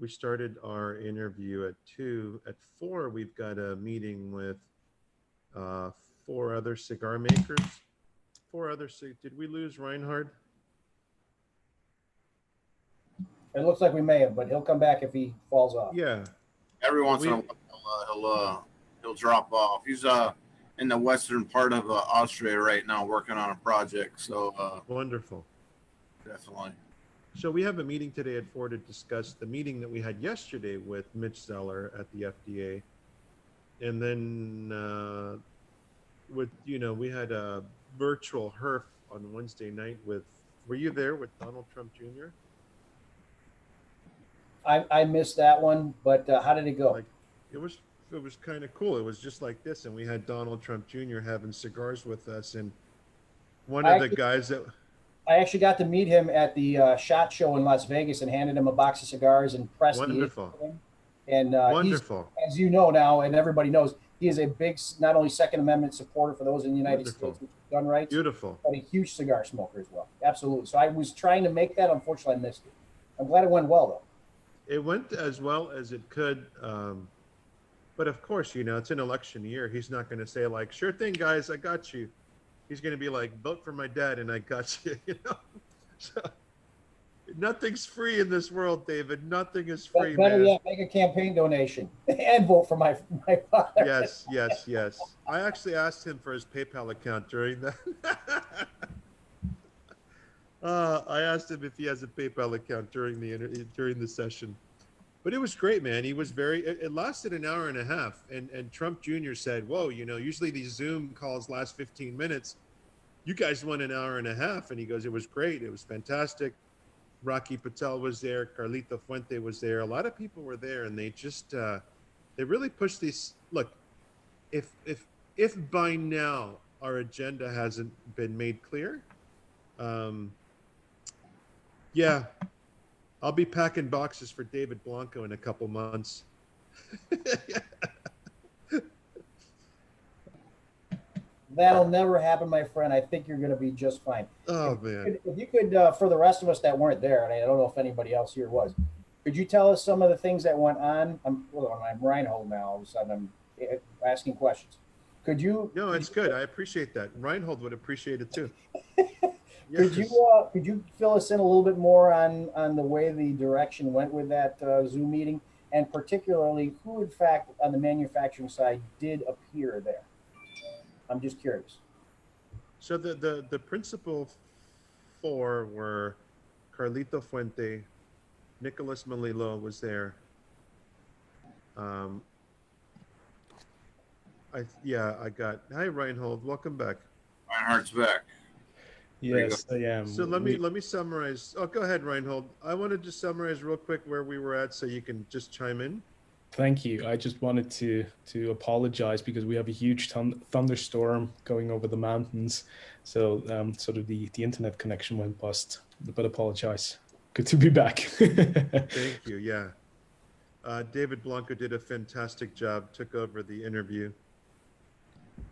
we started our interview at 2. At 4, we've got a meeting with 4 other cigar makers. Did we lose Reinhard? It looks like we may have, but he'll come back if he falls off. Yeah. Every once in a while, he'll drop off. He's in the western part of Austria right now, working on a project. So wonderful. Definitely. So we have a meeting today at 4 to discuss the meeting that we had yesterday with Mitch Zeller at the FDA, and then we had a virtual HERF on Wednesday night with. Were you there with Donald Trump Jr.? I missed that one, but how did it go? It was kind of cool. It was just like this, and we had Donald Trump Jr. having cigars with us, and the guys that I actually got to meet him at the SHOT Show in Las Vegas and handed him a box of cigars and pressed wonderful. The issue. And wonderful. As you know now, and everybody knows, he is a big, not only Second Amendment supporter for those in the United States with gun rights, beautiful, but a huge cigar smoker as well. Absolutely. So I was trying to make that. Unfortunately, I missed it. I'm glad it went well, though. It went as well as it could. But of course, it's an election year. He's not going to say like, sure thing, guys, I got you. He's going to be like, vote for my dad and I got you, So nothing's free in this world, David. Nothing is free, better man. yet, make a campaign donation and vote for my father. Yes. I actually asked him for his PayPal account during that. I asked him if he has a PayPal account during the session, but it was great, man. He was it lasted an hour and a half, and Trump Jr. said, "Whoa, usually these Zoom calls last 15 minutes. You guys went an hour and a half," and he goes, "It was great. It was fantastic." Rocky Patel was there, Carlito Fuente was there. A lot of people were there, and they just they really pushed these. Look, if by now our agenda hasn't been made clear. Yeah, I'll be packing boxes for David Blanco in a couple months. That'll never happen, my friend. I think you're going to be just fine. Man. If you could, for the rest of us that weren't there, and I don't know if anybody else here was, could you tell us some of the things that went on? I'm Reinhold now. All of a sudden, I'm asking questions. Could you? No, it's good. I appreciate that. Reinhold would appreciate it too. Could you fill us in a little bit more on the way the direction went with that Zoom meeting, and particularly who, in fact, on the manufacturing side, did appear there? I'm just curious. So the principal 4 were Carlito Fuente, Nicholas Melillo was there. Hi Reinhold, welcome back. Reinhard's back. Yes, I am. So let me summarize. Oh, go ahead, Reinhold. I wanted to summarize real quick where we were at, so you can just chime in. Thank you. I just wanted to apologize because we have a huge thunderstorm going over the mountains, so sort of the internet connection went bust. But apologize. Good to be back. Thank you. Yeah, David Blanco did a fantastic job. Took over the interview.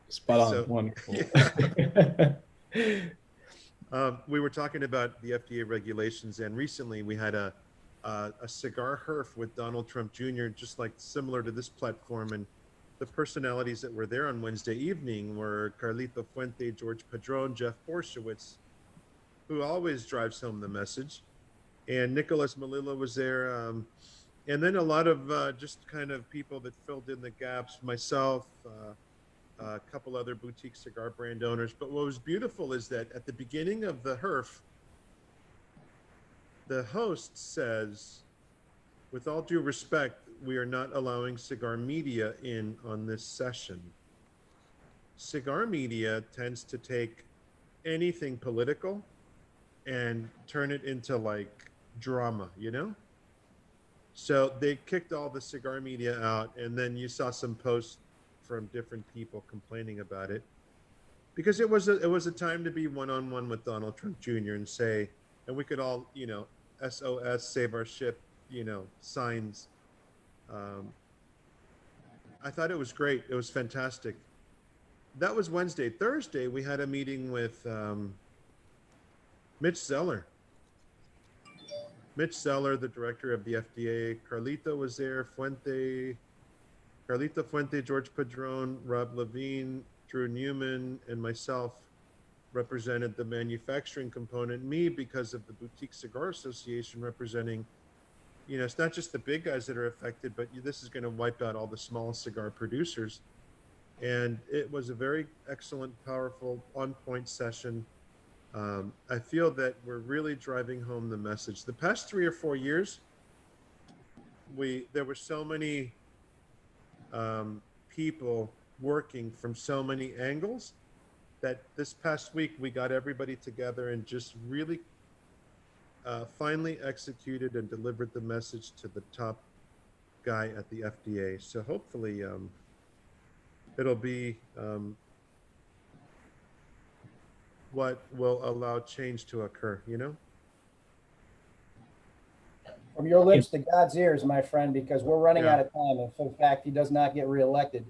Spot on. Wonderful. Yeah. We were talking about the FDA regulations, and recently we had a cigar HERF with Donald Trump Jr., just like similar to this platform. And the personalities that were there on Wednesday evening were Carlito Fuente, George Padron, Jeff Borshowitz, who always drives home the message, and Nicholas Melillo was there. And then a lot of just kind of people that filled in the gaps, myself, a couple other boutique cigar brand owners. But what was beautiful is that at the beginning of the HERF, the host says, with all due respect, we are not allowing cigar media in on this session. Cigar media tends to take anything political and turn it into like drama, you know? So they kicked all the cigar media out, and then you saw some posts from different people complaining about it because it was a time to be one on one with Donald Trump Jr. and say, and we could all, you know, SOS, save our ship, you know, signs. Um, I thought it was great. It was fantastic. That was Wednesday. Thursday, we had a meeting with Mitch Zeller. Mitch Zeller, the director of the FDA. Carlito was there. Carlito Fuente, George Padron, Rob Levine, Drew Newman, and myself represented the manufacturing component. Me, because of the Boutique Cigar Association, representing, you know, it's not just the big guys that are affected, but this is going to wipe out all the small cigar producers. And it was a very excellent, powerful, on-point session. I feel that we're really driving home the message. The past 3 or 4 years, there were so many people working from so many angles that this past week we got everybody together and just really finally executed and delivered the message to the top guy at the FDA. So hopefully it'll be what will allow change to occur, you know? From your lips to God's ears, my friend, because we're running out of time. If in fact he does not get reelected,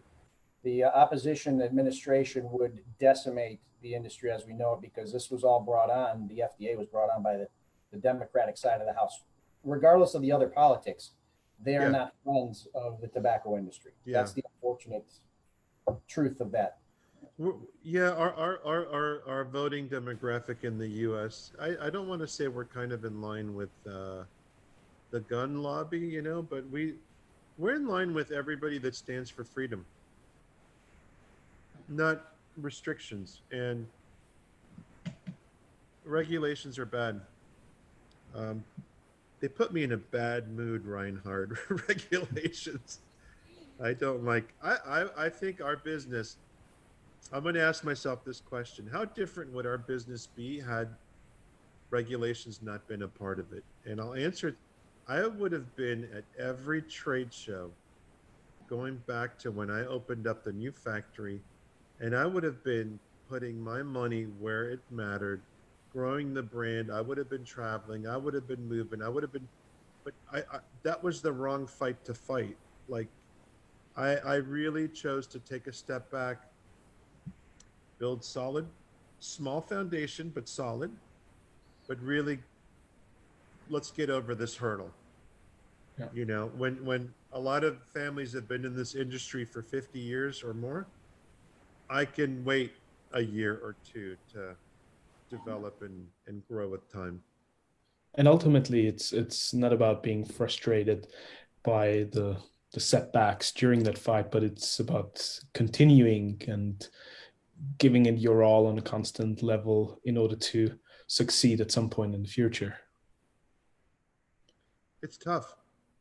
the opposition administration would decimate the industry as we know it, because this was all brought on, the FDA was brought on by the Democratic side of the House. Regardless of the other politics, they are not friends of the tobacco industry. That's the unfortunate truth of that. Yeah, our voting demographic in the U.S., I don't want to say we're kind of in line with the gun lobby, you know, but we're in line with everybody that stands for freedom, not restrictions. And regulations are bad. They put me in a bad mood, Reinhard. Regulations. I don't like. I think our business. I'm going to ask myself this question: how different would our business be had regulations not been a part of it? And I'll answer. I would have been at every trade show, going back to when I opened up the new factory, and I would have been putting my money where it mattered, growing the brand. I would have been traveling. I would have been moving. I would have been, but I that was the wrong fight to fight. Like, I really chose to take a step back, build solid, small foundation, but solid, but really, let's get over this hurdle. Yeah. You know, when a lot of families have been in this industry for 50 years or more, I can wait a year or two to develop and grow with time. And ultimately, it's not about being frustrated by the setbacks during that fight, but it's about continuing and giving it your all on a constant level in order to succeed at some point in the future. It's tough.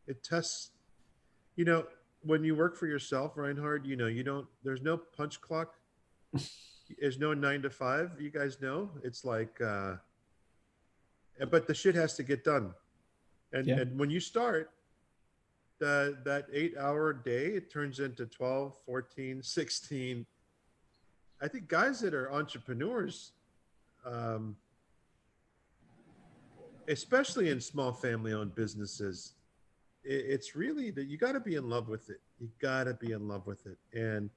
It tests, you know, when you work for yourself, Reinhard, you know, there's no punch clock. There's no 9 to 5. You guys know, it's like, but the shit has to get done. And when you start, that 8-hour day, it turns into 12, 14, 16. I think guys that are entrepreneurs, especially in small family-owned businesses, it's really that you got to be in love with it. You got to be in love with it. And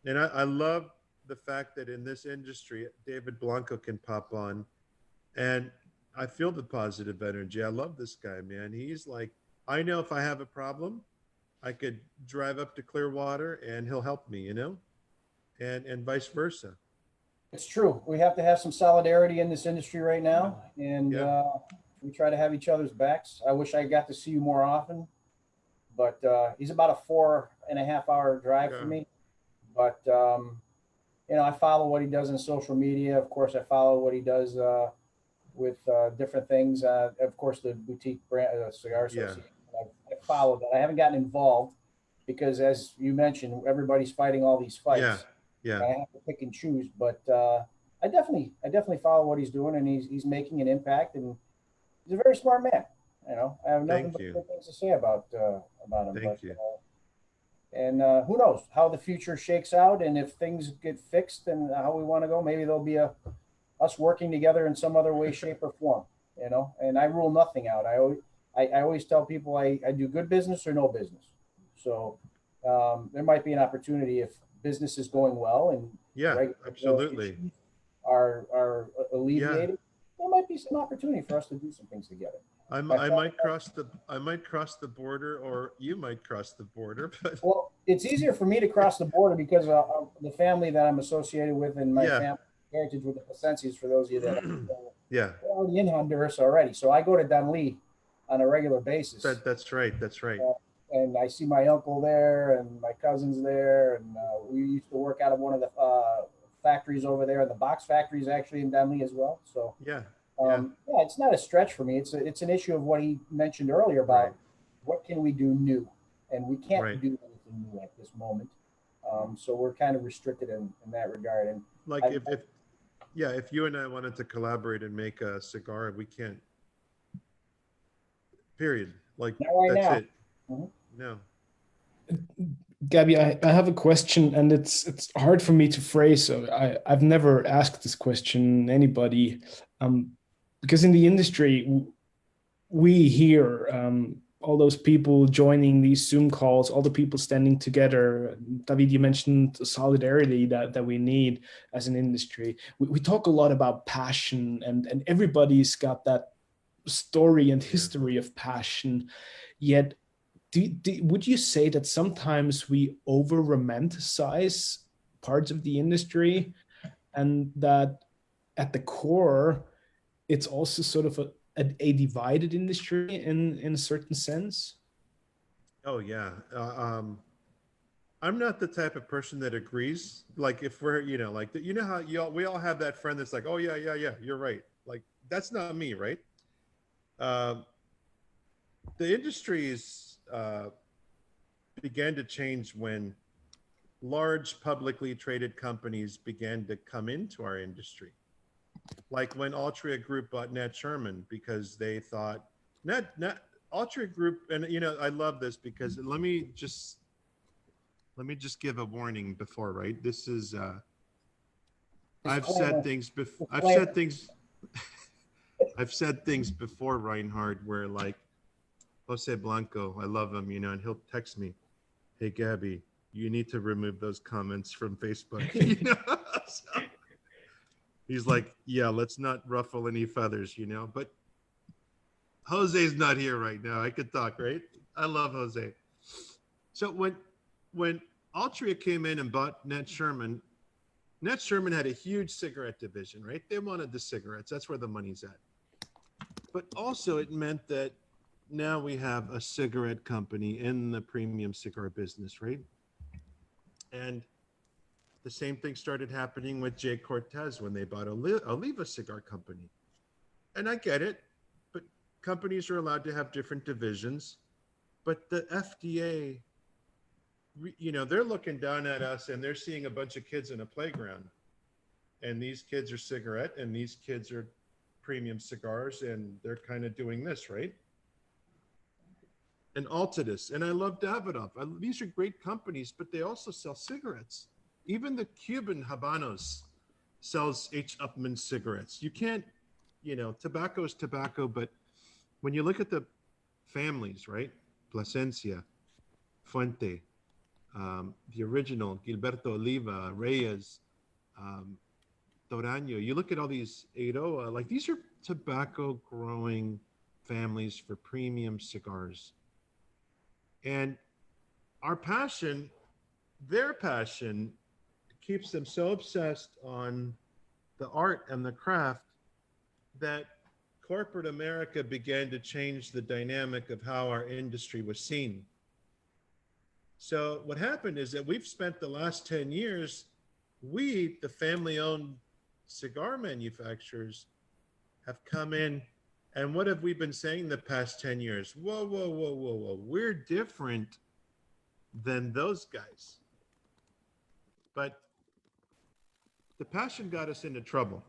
I love the fact that in this industry, David Blanco can pop on, and I feel the positive energy. I love this guy, man. He's like, I know if I have a problem, I could drive up to Clearwater and he'll help me, you know, and vice versa. It's true. We have to have some solidarity in this industry right now, and we try to have each other's backs. I wish I got to see you more often, but he's about a 4.5-hour drive for me. But you know, I follow what he does on social media. Of course, I follow what he does with different things. Of course, the Boutique brand, Cigar Association. I follow that. I haven't gotten involved because, as you mentioned, everybody's fighting all these fights. Yeah. I have to pick and choose, but I definitely follow what he's doing, and he's making an impact, and he's a very smart man. You know, I have nothing Thank but you. good things to say about him. Thank But you. and who knows how the future shakes out, and if things get fixed and how we want to go, maybe there'll be us working together in some other way, shape, or form. You know, and I rule nothing out. I always tell people I do good business or no business. So there might be an opportunity if business is going well and Yeah, regulatory absolutely. issues are Yeah. alleviated. There might be some opportunity for us to do some things together. My I family, might cross the border, or you might cross the border, but well, it's easier for me to cross the border because of the family that I'm associated with and my yeah. family heritage with the Placencias. For those of you that Yeah. are already in Honduras already, so I go to Dunlee on a regular basis, That's right. That's right. and I see my uncle there and my cousins there, and we used to work out of one of the factories over there, and the box factory is actually in Dunlee as well. So Yeah. Yeah. yeah, it's not a stretch for me. It's an issue of what he mentioned earlier Right. about what can we do new, and we can't Right. do anything new at this moment. So we're kind of restricted in that regard. And Like I, if yeah, if you and I wanted to collaborate and make a cigar, we can't. Period. Like not right that's now. it. Mhm. No. Gabby, I have a question, and it's hard for me to phrase. So I've never asked this question anybody, because in the industry we hear all those people joining these Zoom calls, all the people standing together. David, you mentioned solidarity that we need as an industry. We talk a lot about passion, and everybody's got that story and Yeah. history of passion. Yet, would you say that sometimes we over romanticize parts of the industry, and that at the core, it's also sort of a divided industry in a certain sense? Oh yeah. I'm not the type of person that agrees. Like if we're, like you know how we all have that friend that's like, oh yeah, yeah, yeah, you're right. Like that's not me, right? Um, the industries began to change when large publicly traded companies began to come into our industry. Like when Altria Group bought Nat Sherman because they thought Nat Altria Group, and I love this because let me just give a warning before, right? This is I've said Disclaimer. things before. Disclaimer. I've said things before, Reinhard, where like Jose Blanco, I love him, and he'll text me, "Hey Gabby, you need to remove those comments from Facebook." So he's like, "Yeah, let's not ruffle any feathers, But Jose's not here right now. I could talk, right? I love Jose. So when Altria came in and bought Nat Sherman had a huge cigarette division, right? They wanted the cigarettes. That's where the money's at. But also it meant that now we have a cigarette company in the premium cigar business, right? And the same thing started happening with Jay Cortez when they bought Oliva Cigar Company. And I get it, but companies are allowed to have different divisions. But the FDA, they're looking down at us and they're seeing a bunch of kids in a playground. And these kids are cigarette and these kids are premium cigars, and they're kind of doing this, right? And Altadis, and I love Davidoff. These are great companies, but they also sell cigarettes. Even the Cuban Habanos sells H. Upmann cigarettes. You can't, tobacco is tobacco, but when you look at the families, right? Plasencia, Fuente, the original, Gilberto Oliva, Reyes, Toraño. You look at all these Eiroa, like these are tobacco growing families for premium cigars. And our passion, their passion, keeps them so obsessed on the art and the craft that corporate America began to change the dynamic of how our industry was seen. So what happened is that we've spent the last 10 years, we, the family-owned cigar manufacturers, have come in, and what have we been saying the past 10 years? Whoa, whoa, whoa, whoa, whoa. We're different than those guys. But the passion got us into trouble.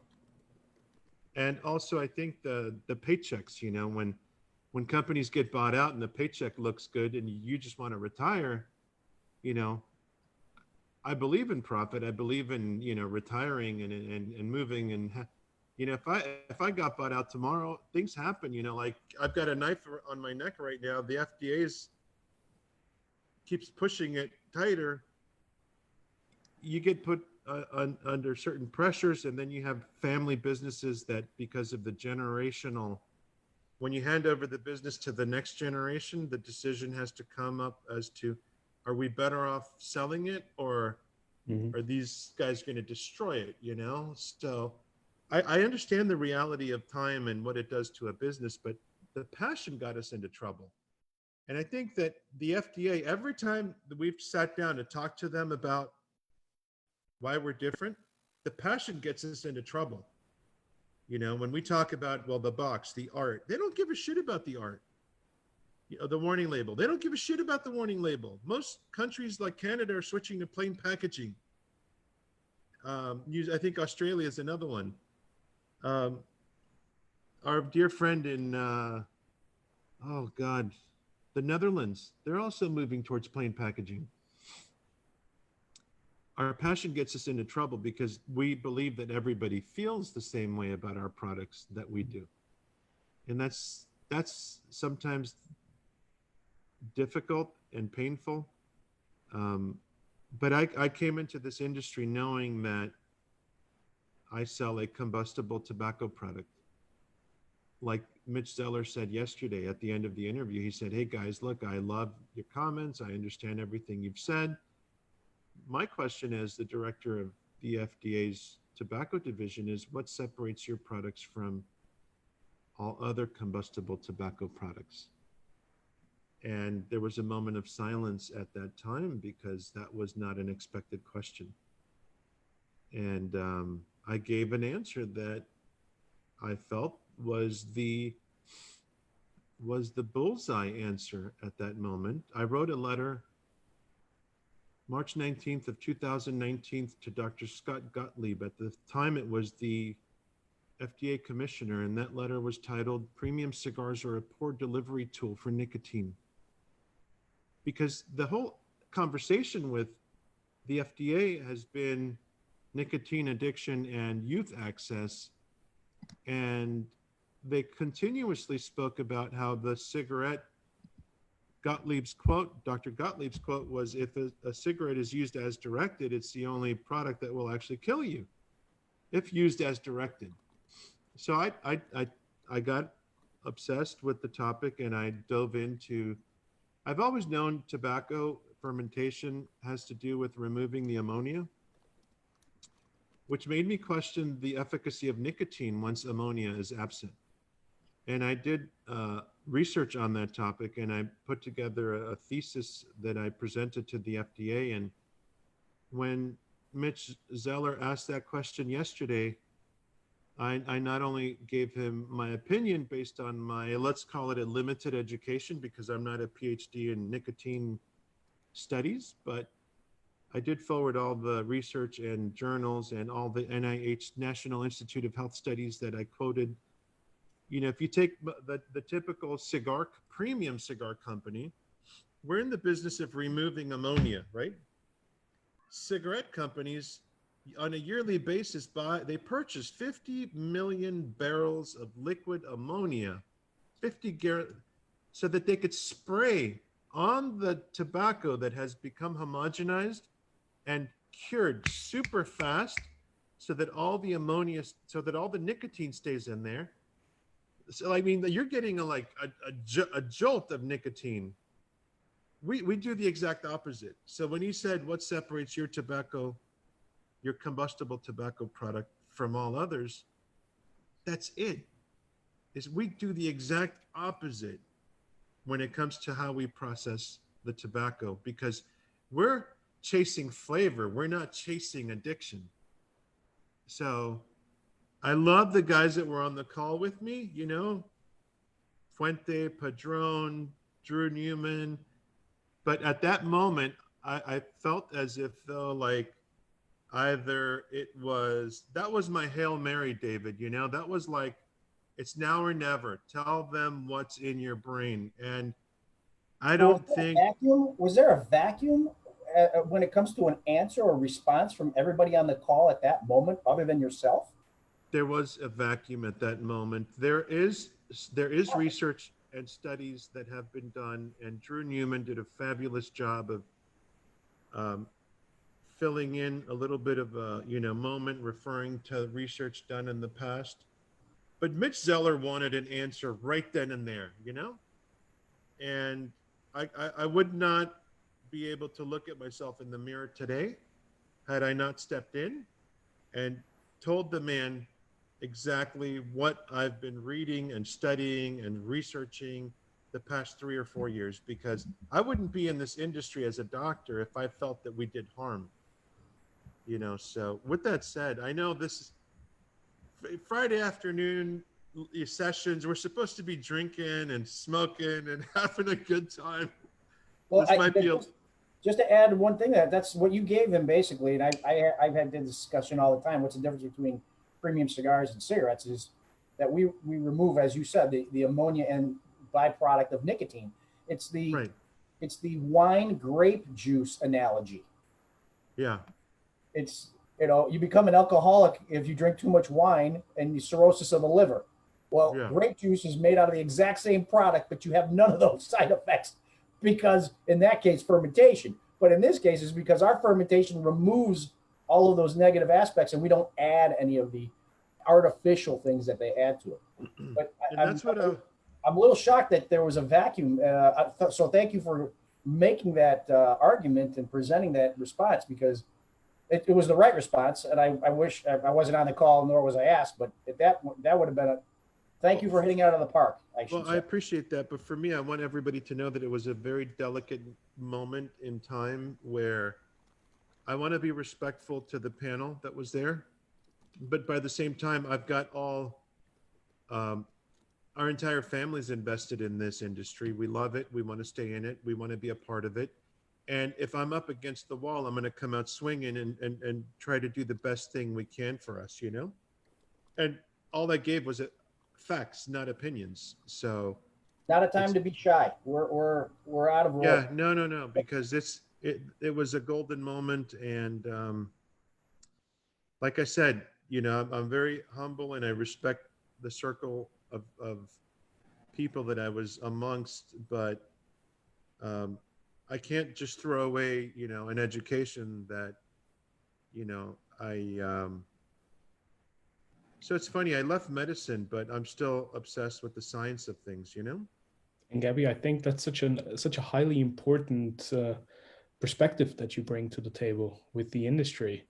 And also, I think the paychecks, you know, when companies get bought out and the paycheck looks good and you just want to retire, you know, I believe in profit. I believe in, you know, retiring and moving and, you know, if I got bought out tomorrow, things happen, you know, like I've got a knife on my neck right now. The FDA's keeps pushing it tighter. You get put under certain pressures, and then you have family businesses that, because of the generational, when you hand over the business to the next generation, the decision has to come up as to, are we better off selling it, or are these guys going to destroy it, you know? So I understand the reality of time and what it does to a business, but the passion got us into trouble. And I think that the FDA, every time that we've sat down to talk to them about why we're different, the passion gets us into trouble. You know, when we talk about, well, the box, the art, they don't give a shit about the art. You know, the warning label, they don't give a shit about the warning label. Most countries like Canada are switching to plain packaging. I think Australia is another one. Our dear friend in, oh God, the Netherlands, they're also moving towards plain packaging. Our passion gets us into trouble because we believe that everybody feels the same way about our products that we do. And that's sometimes difficult and painful. But I came into this industry knowing that I sell a combustible tobacco product. Like Mitch Zeller said yesterday at the end of the interview, he said, hey guys, look, I love your comments. I understand everything you've said. My question as the director of the FDA's tobacco division is, what separates your products from all other combustible tobacco products? And there was a moment of silence at that time because that was not an expected question. And I gave an answer that I felt was the bullseye answer at that moment. I wrote a letter March 19th of 2019 to Dr. Scott Gottlieb. At the time, it was the FDA commissioner, and that letter was titled, Premium Cigars Are a Poor Delivery Tool for Nicotine. Because the whole conversation with the FDA has been nicotine addiction and youth access, and they continuously spoke about how the cigarette, Gottlieb's quote, Dr. Gottlieb's quote was, if a cigarette is used as directed, it's the only product that will actually kill you if used as directed. So I got obsessed with the topic and I dove into, I've always known tobacco fermentation has to do with removing the ammonia, which made me question the efficacy of nicotine once ammonia is absent. And I did research on that topic, and I put together a thesis that I presented to the FDA. And when Mitch Zeller asked that question yesterday, I not only gave him my opinion based on my, let's call it a limited education, because I'm not a PhD in nicotine studies, but I did forward all the research and journals and all the NIH National Institute of Health Studies that I quoted. You know, if you take the typical cigar, premium cigar company, we're in the business of removing ammonia, right? Cigarette companies on a yearly basis they purchase 50 million barrels of liquid ammonia, so that they could spray on the tobacco that has become homogenized and cured super fast, so that all the ammonia, so that all the nicotine stays in there. So I mean, you're getting a jolt of nicotine. We do the exact opposite. So when he said, what separates your tobacco, your combustible tobacco product from all others, that's it. Is we do the exact opposite when it comes to how we process the tobacco, because we're chasing flavor. We're not chasing addiction. So I love the guys that were on the call with me, you know, Fuente, Padron, Drew Newman. But at that moment, I felt as if though, like, Either that was my Hail Mary, David, that was like, it's now or never. Tell them what's in your brain. And I Well, don't think was there a vacuum when it comes to an answer or response from everybody on the call at that moment, other than yourself? there was a vacuum at that moment. There is research and studies that have been done, and Drew Newman did a fabulous job of um, filling in a little bit of a moment, referring to research done in the past. But Mitch Zeller wanted an answer right then and there, and I would not be able to look at myself in the mirror today had I not stepped in and told the man exactly what I've been reading and studying and researching the past 3 or 4 years, because I wouldn't be in this industry as a doctor if I felt that we did harm. So with that said, I know this is Friday afternoon sessions. We're supposed to be drinking and smoking and having a good time. Well, This might be just to add one thing, that's what you gave him basically, and I've had this discussion all the time. What's the difference between premium cigars and cigarettes is that we remove, as you said, the ammonia and byproduct of nicotine. It's the right. it's the wine grape juice analogy. Yeah. It's you become an alcoholic if you drink too much wine and you cirrhosis of the liver. Well, Yeah. grape juice is made out of the exact same product, but you have none of those side effects because in that case, fermentation. But in this case, it's because our fermentation removes all of those negative aspects and we don't add any of the artificial things that they add to it. But I'm a little shocked that there was a vacuum. So thank you for making that argument and presenting that response, because it was the right response. And I wish I wasn't on the call, nor was I asked, but that would have been thank you for hitting out of the park. I appreciate that. But for me, I want everybody to know that it was a very delicate moment in time where I want to be respectful to the panel that was there. But by the same time, I've got our entire family's invested in this industry. We love it. We want to stay in it. We want to be a part of it. And if I'm up against the wall, I'm going to come out swinging and try to do the best thing we can for us, And all I gave was facts, not opinions. So not a time to be shy. We're out of yeah, no, because it was a golden moment, and like I said, I'm very humble and I respect the circle of people that I was amongst, but I can't just throw away, an education that, so it's funny, I left medicine, but I'm still obsessed with the science of things, And Gabby, I think that's such a highly important perspective that you bring to the table with the industry.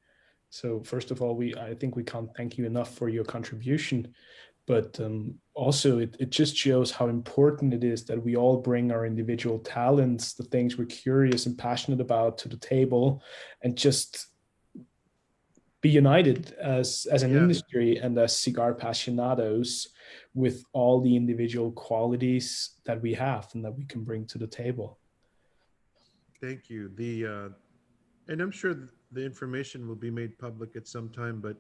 So first of all, I think we can't thank you enough for your contribution, but also it just shows how important it is that we all bring our individual talents, the things we're curious and passionate about, to the table, and just be united as an industry and as cigar apasionados with all the individual qualities that we have and that we can bring to the table. Thank you. And I'm sure the information will be made public at some time, but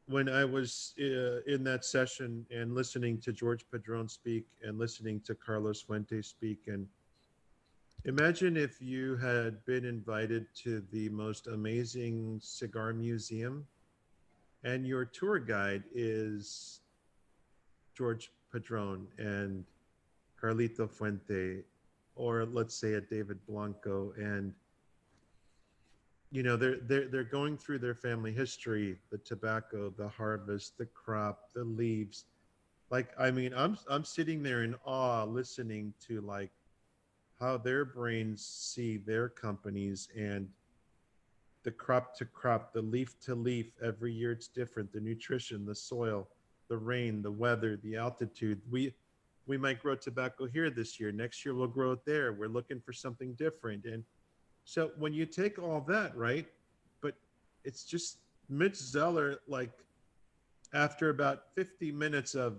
when I was in that session and listening to George Padron speak and listening to Carlos Fuentes speak, and imagine if you had been invited to the most amazing cigar museum and your tour guide is George Padron and Carlito Fuente, or let's say a David Blanco, and they're going through their family history, the tobacco, the harvest, the crop, the leaves. Like, I mean, I'm sitting there in awe listening to like how their brains see their companies, and the crop to crop, the leaf to leaf, every year it's different, the nutrition, the soil, the rain, the weather, the altitude. We might grow tobacco here this year, next year we'll grow it there, we're looking for something different. And so when you take all that, right, but it's just Mitch Zeller, like after about 50 minutes of,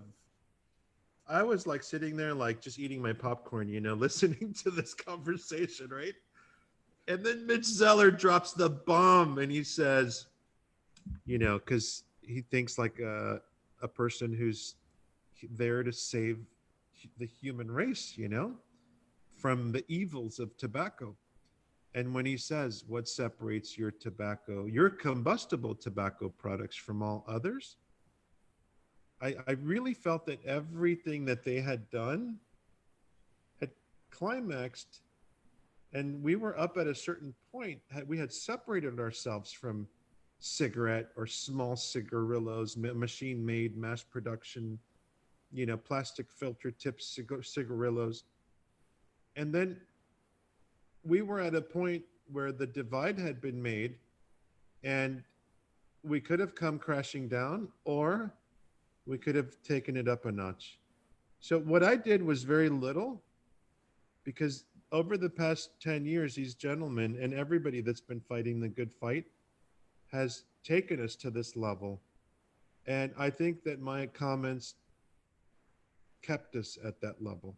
I was like sitting there like just eating my popcorn, listening to this conversation, right? And then Mitch Zeller drops the bomb and he says, you know, because he thinks like a person who's there to save the human race, you know, from the evils of tobacco. And when he says, what separates your tobacco, your combustible tobacco products from all others, I really felt that everything that they had done had climaxed, and we were up at a certain point. We had separated ourselves from cigarette or small cigarillos, machine-made, mass production, you know, plastic filter tip cigarillos. And then we were at a point where the divide had been made, and we could have come crashing down, or we could have taken it up a notch. So what I did was very little, because over the past 10 years, these gentlemen and everybody that's been fighting the good fight has taken us to this level. And I think that my comments kept us at that level.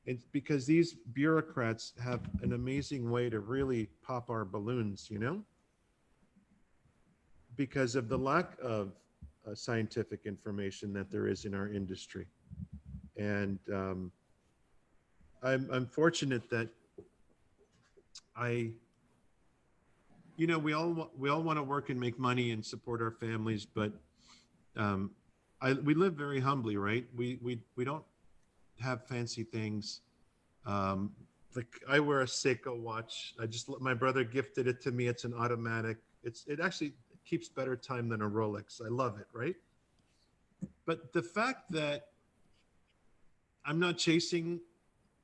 It's because these bureaucrats have an amazing way to really pop our balloons, you know, because of the lack of scientific information that there is in our industry. And I'm fortunate that you know, we all want to work and make money and support our families, but we live very humbly, right? We don't have fancy things. Like I wear a Seiko watch. My brother gifted it to me. It's an automatic. It actually keeps better time than a Rolex. I love it, right? But the fact that I'm not chasing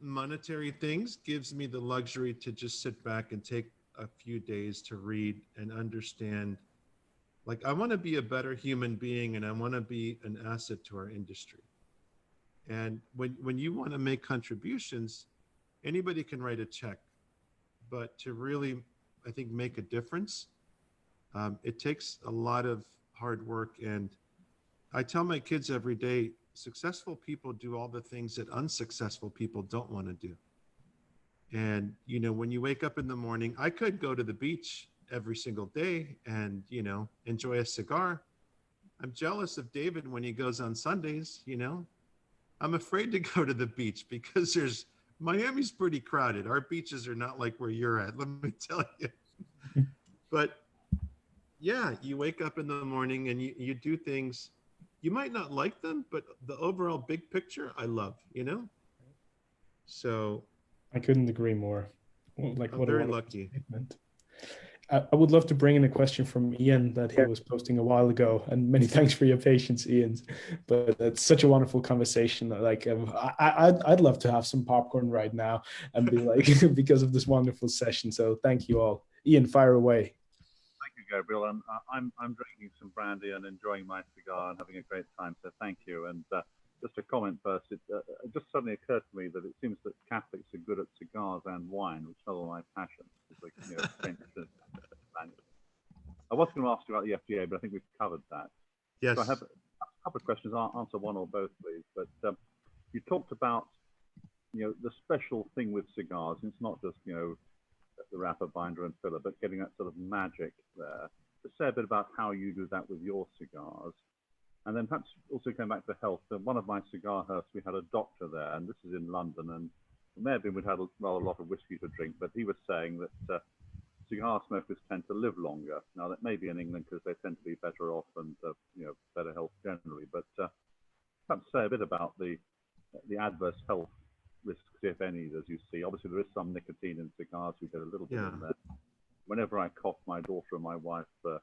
monetary things gives me the luxury to just sit back and take a few days to read and understand. Like, I want to be a better human being, and I want to be an asset to our industry. And when you want to make contributions, anybody can write a check, but to really, I think, make a difference, it takes a lot of hard work. And I tell my kids every day, successful people do all the things that unsuccessful people don't want to do. And, you know, when you wake up in the morning, I could go to the beach every single day and, you know, enjoy a cigar. I'm jealous of David when he goes on Sundays, you know. I'm afraid to go to the beach because Miami's pretty crowded. Our beaches are not like where you're at, let me tell you. But yeah, you wake up in the morning and you do things. You might not like them, but the overall big picture, I love, you know? So I couldn't agree more. Like, I'm what very a lucky. statement. I would love to bring in a question from Ian that he was posting a while ago, and many thanks for your patience, Ian. But it's such a wonderful conversation. Like, I'd love to have some popcorn right now and be like, because of this wonderful session. So thank you all. Ian, fire away. Thank you, Gabriel. I'm drinking some brandy and enjoying my cigar and having a great time. So thank you. And just a comment first. It just suddenly occurred to me that it seems that Catholics are good at cigars and wine, which are my passions. Like, you know, I was going to ask you about the FDA, but I think we've covered that. Yes. So I have a couple of questions. I'll answer one or both, please. But you talked about, you know, the special thing with cigars. And it's not just, you know, the wrapper, binder, and filler, but getting that sort of magic there. To say a bit about how you do that with your cigars. And then perhaps also going back to health. One of my cigar hearths, we had a doctor there, and this is in London, and it may have been we'd had a rather lot of whiskey to drink, but he was saying that cigar smokers tend to live longer. Now, that may be in England because they tend to be better off and you know, better health generally. But perhaps say a bit about the adverse health risks, if any, as you see. Obviously, there is some nicotine in cigars. We get a little bit in there. Whenever I cough, my daughter and my wife sort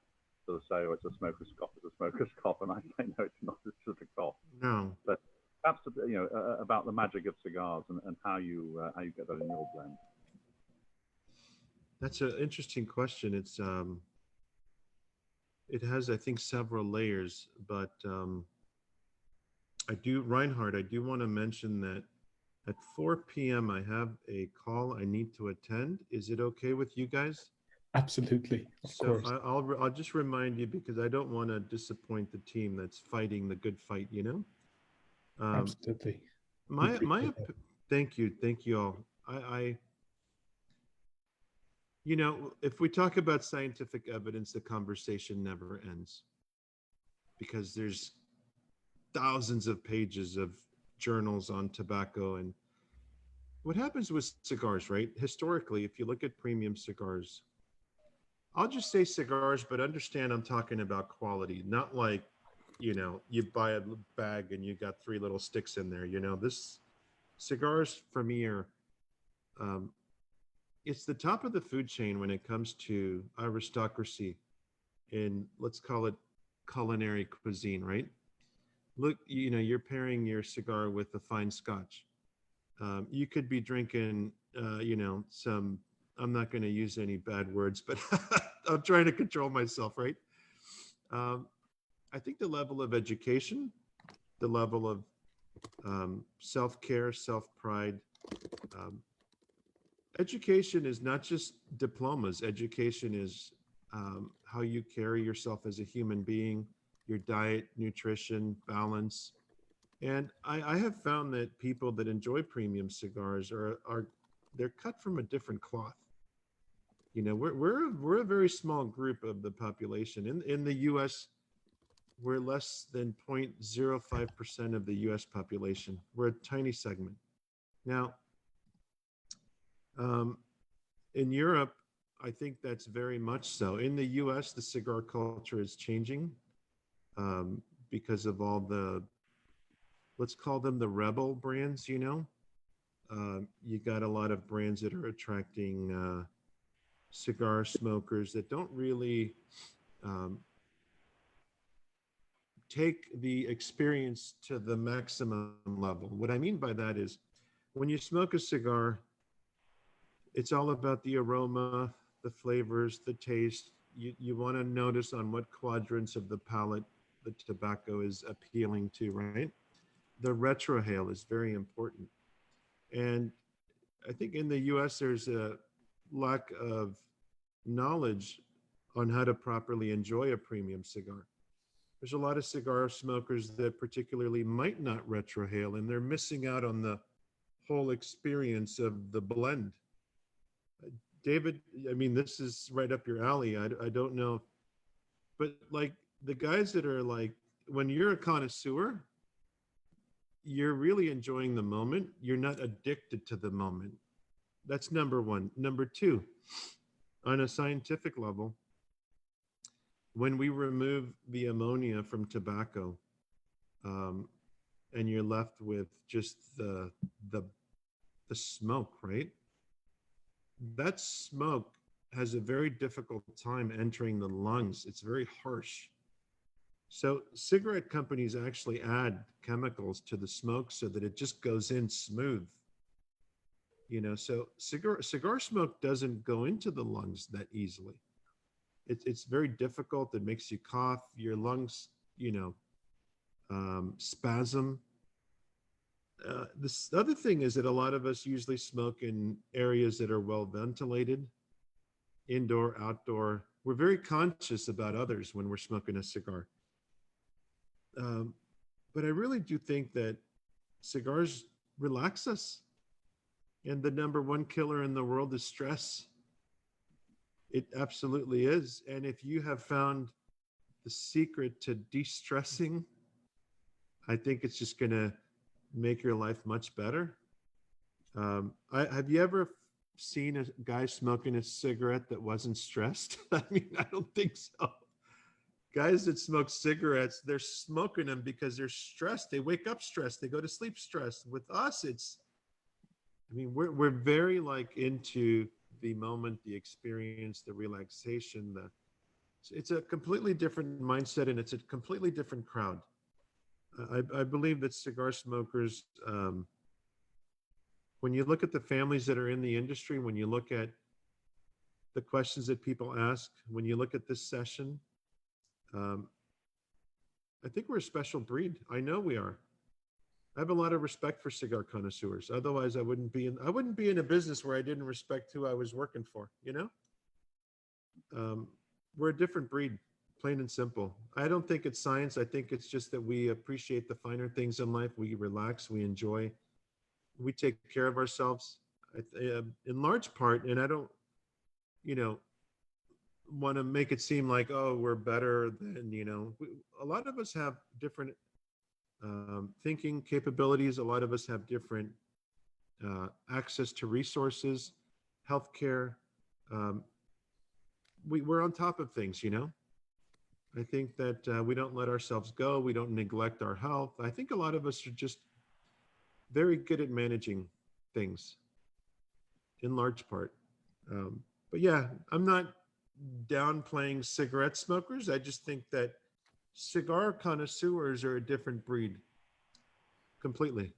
of say, "Oh, it's a smoker's cough. It's a smoker's cough," and I say, "No, it's not. It's just a cough." No. But perhaps, you know, about the magic of cigars and how you get that in your blend. That's an interesting question. It's it has, I think, several layers, but Reinhard, I do want to mention that at 4 p.m. I have a call I need to attend. Is it okay with you guys? Absolutely, of course. I'll just remind you, because I don't want to disappoint the team that's fighting the good fight, you know? Absolutely. Thank you all. You know, if we talk about scientific evidence, the conversation never ends because there's thousands of pages of journals on tobacco. And what happens with cigars, right? Historically, if you look at premium cigars, I'll just say cigars, but understand I'm talking about quality, not like, you know, you buy a bag and you got 3 little sticks in there. You know, this cigars for me are, it's the top of the food chain when it comes to aristocracy in, let's call it culinary cuisine, right? Look, you know, you're pairing your cigar with a fine scotch. You could be drinking, you know, some, I'm not going to use any bad words, but I'm trying to control myself, right? I think the level of education, the level of self-care, self-pride, education is not just diplomas. Education is how you carry yourself as a human being, your diet, nutrition, balance. And I have found that people that enjoy premium cigars are they're cut from a different cloth. You know, we're a very small group of the population. In the U.S., we're less than 0.05% of the U.S. population. We're a tiny segment. Now, in Europe, I think that's very much so. In the U.S., the cigar culture is changing because of all the, let's call them the rebel brands, you know? You got a lot of brands that are attracting cigar smokers that don't really take the experience to the maximum level. What I mean by that is when you smoke a cigar, it's all about the aroma, the flavors, the taste. You want to notice on what quadrants of the palate the tobacco is appealing to, right? The retrohale is very important. And I think in the US, there's a lack of knowledge on how to properly enjoy a premium cigar. There's a lot of cigar smokers that particularly might not retrohale, and they're missing out on the whole experience of the blend. David, I mean, this is right up your alley. I don't know, but like the guys that are like, when you're a connoisseur, you're really enjoying the moment. You're not addicted to the moment. That's number one. Number two, on a scientific level, when we remove the ammonia from tobacco, and you're left with just the smoke, right? That smoke has a very difficult time entering the lungs. It's very harsh. So cigarette companies actually add chemicals to the smoke so that it just goes in smooth. You know, so cigar smoke doesn't go into the lungs that easily. It's very difficult. It makes you cough, your lungs, you know, spasm. This other thing is that a lot of us usually smoke in areas that are well ventilated, indoor, outdoor. We're very conscious about others when we're smoking a cigar. But I really do think that cigars relax us. And the number one killer in the world is stress. It absolutely is. And if you have found the secret to de-stressing, I think it's just going to make your life much better. Have you ever seen a guy smoking a cigarette that wasn't stressed? I mean, I don't think so. Guys that smoke cigarettes, they're smoking them because they're stressed. They wake up stressed. They go to sleep stressed. With us, I mean, we're very like into the moment, the experience, the relaxation. It's a completely different mindset, and it's a completely different crowd. I believe that cigar smokers, when you look at the families that are in the industry, when you look at the questions that people ask, when you look at this session, I think we're a special breed. I know we are. I have a lot of respect for cigar connoisseurs. Otherwise, I wouldn't be in a business where I didn't respect who I was working for, you know? We're a different breed, plain and simple. I don't think it's science. I think it's just that we appreciate the finer things in life. We relax, we enjoy, we take care of ourselves in large part. And you know, want to make it seem like, oh, we're better than, a lot of us have different thinking capabilities. A lot of us have different access to resources, healthcare. We're on top of things, I think that we don't let ourselves go. We don't neglect our health. I think a lot of us are just very good at managing things in large part. But yeah, I'm not downplaying cigarette smokers. I just think that cigar connoisseurs are a different breed completely.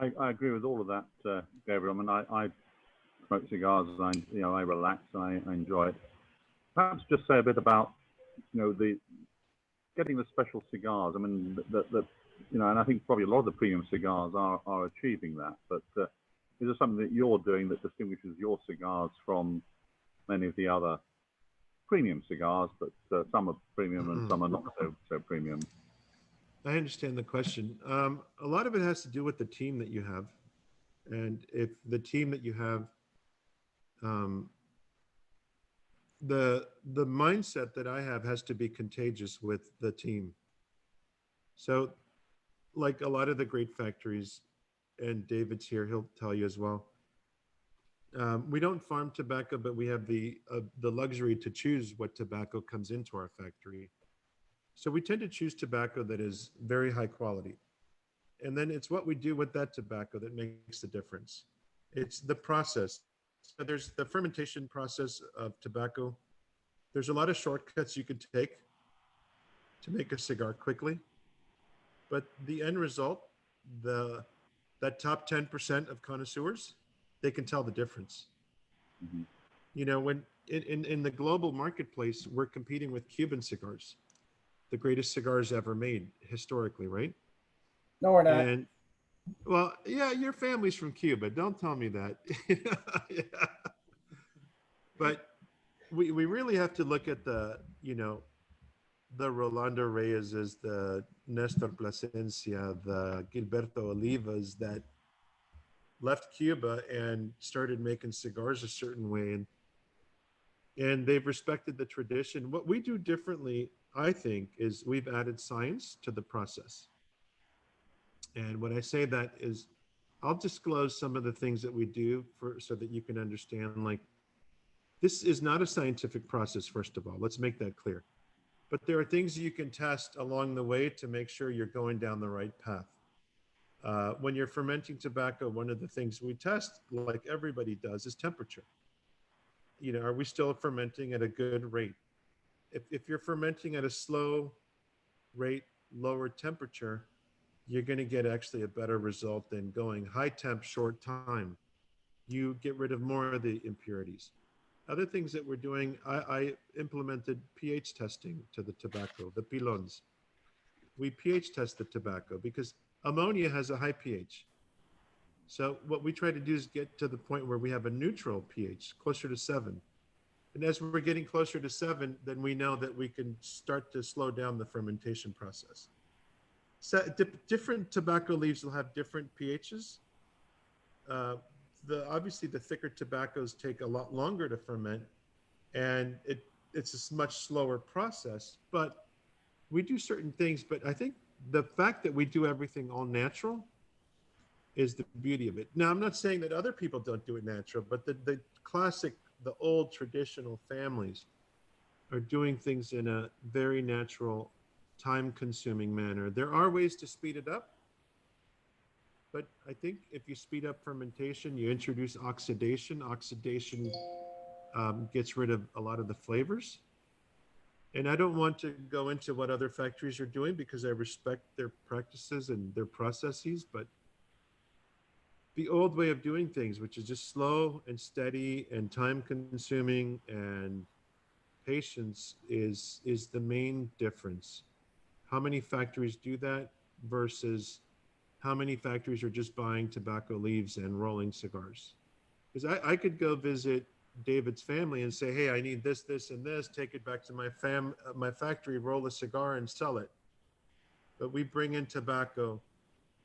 I agree with all of that, Gabriel. I mean, I smoke cigars. I relax. I enjoy it. Perhaps just say a bit about, the getting the special cigars. I mean, and I think probably a lot of the premium cigars are achieving that. But is there something that you're doing that distinguishes your cigars from many of the other premium cigars? But some are premium and some are not so premium. I understand the question. A lot of it has to do with the team that you have. And if the team that you have, the mindset that I have has to be contagious with the team. So like a lot of the great factories, and David's here, he'll tell you as well. We don't farm tobacco, but we have the luxury to choose what tobacco comes into our factory. So we tend to choose tobacco that is very high quality. And then it's what we do with that tobacco that makes the difference. It's the process. So there's the fermentation process of tobacco. There's a lot of shortcuts you could take to make a cigar quickly. But the end result, that top 10% of connoisseurs, they can tell the difference. Mm-hmm. When in the global marketplace, we're competing with Cuban cigars, the greatest cigars ever made historically, right? No, we're not. And well, yeah, your family's from Cuba. Don't tell me that. Yeah. But we really have to look at the Rolando Reyes's, the Nestor Plasencia, the Gilberto Olivas that left Cuba and started making cigars a certain way. And they've respected the tradition. What we do differently, I think, is we've added science to the process. And when I say that is, I'll disclose some of the things that we do so that you can understand, like, this is not a scientific process, first of all. Let's make that clear. But there are things you can test along the way to make sure you're going down the right path. When you're fermenting tobacco, one of the things we test, like everybody does, is temperature. Are we still fermenting at a good rate? If you're fermenting at a slow rate, lower temperature, you're going to get actually a better result than going high temp, short time. You get rid of more of the impurities. Other things that we're doing, I implemented pH testing to the tobacco, the pilons. We pH test the tobacco because ammonia has a high pH. So what we try to do is get to the point where we have a neutral pH, closer to 7. And as we're getting closer to 7, then we know that we can start to slow down the fermentation process. So different tobacco leaves will have different pHs. Obviously, the thicker tobaccos take a lot longer to ferment, and it's a much slower process. But we do certain things. But I think the fact that we do everything all natural is the beauty of it. Now, I'm not saying that other people don't do it natural, but the classic, the old traditional families are doing things in a very natural, time-consuming manner. There are ways to speed it up, but I think if you speed up fermentation, you introduce oxidation. Oxidation gets rid of a lot of the flavors. And I don't want to go into what other factories are doing because I respect their practices and their processes, but the old way of doing things, which is just slow and steady and time-consuming and patience, is the main difference. How many factories do that versus how many factories are just buying tobacco leaves and rolling cigars? Because I could go visit David's family and say, hey, I need this, this, and this, take it back to my factory, roll a cigar and sell it. But we bring in tobacco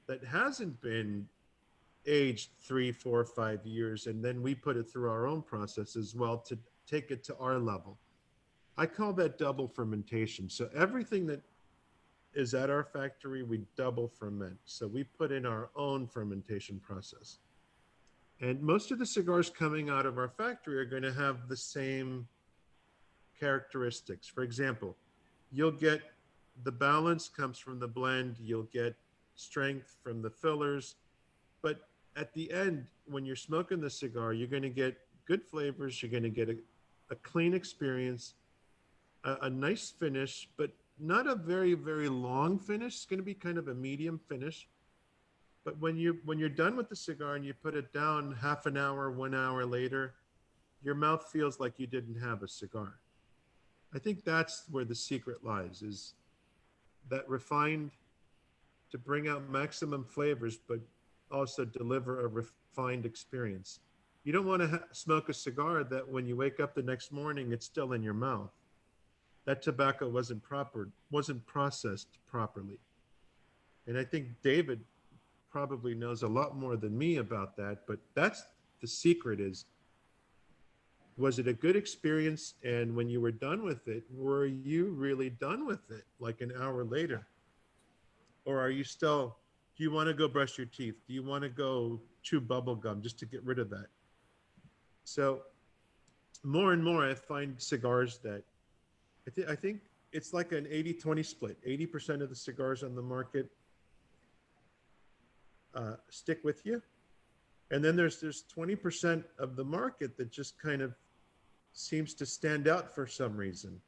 that hasn't been aged 3, 4, 5 years, and then we put it through our own process as well to take it to our level. I call that double fermentation. So everything that is at our factory, we double ferment. So we put in our own fermentation process. And most of the cigars coming out of our factory are going to have the same characteristics. For example, you'll get the balance comes from the blend, you'll get strength from the fillers, but at the end, when you're smoking the cigar, you're going to get good flavors, you're going to get a clean experience, a nice finish, but not a very, very long finish. It's going to be kind of a medium finish. But when you're done with the cigar and you put it down half an hour, 1 hour later, your mouth feels like you didn't have a cigar. I think that's where the secret lies, is that refined to bring out maximum flavors, but also deliver a refined experience. You don't want to smoke a cigar that when you wake up the next morning, it's still in your mouth. That tobacco wasn't processed properly. And I think David probably knows a lot more than me about that, but that's the secret is, was it a good experience? And when you were done with it, were you really done with it like an hour later? Or are you still, do you want to go brush your teeth? Do you want to go chew bubble gum just to get rid of that? So more and more I find cigars that, I think it's like an 80-20 split. 80% of the cigars on the market stick with you. And then there's 20% of the market that just kind of seems to stand out for some reason.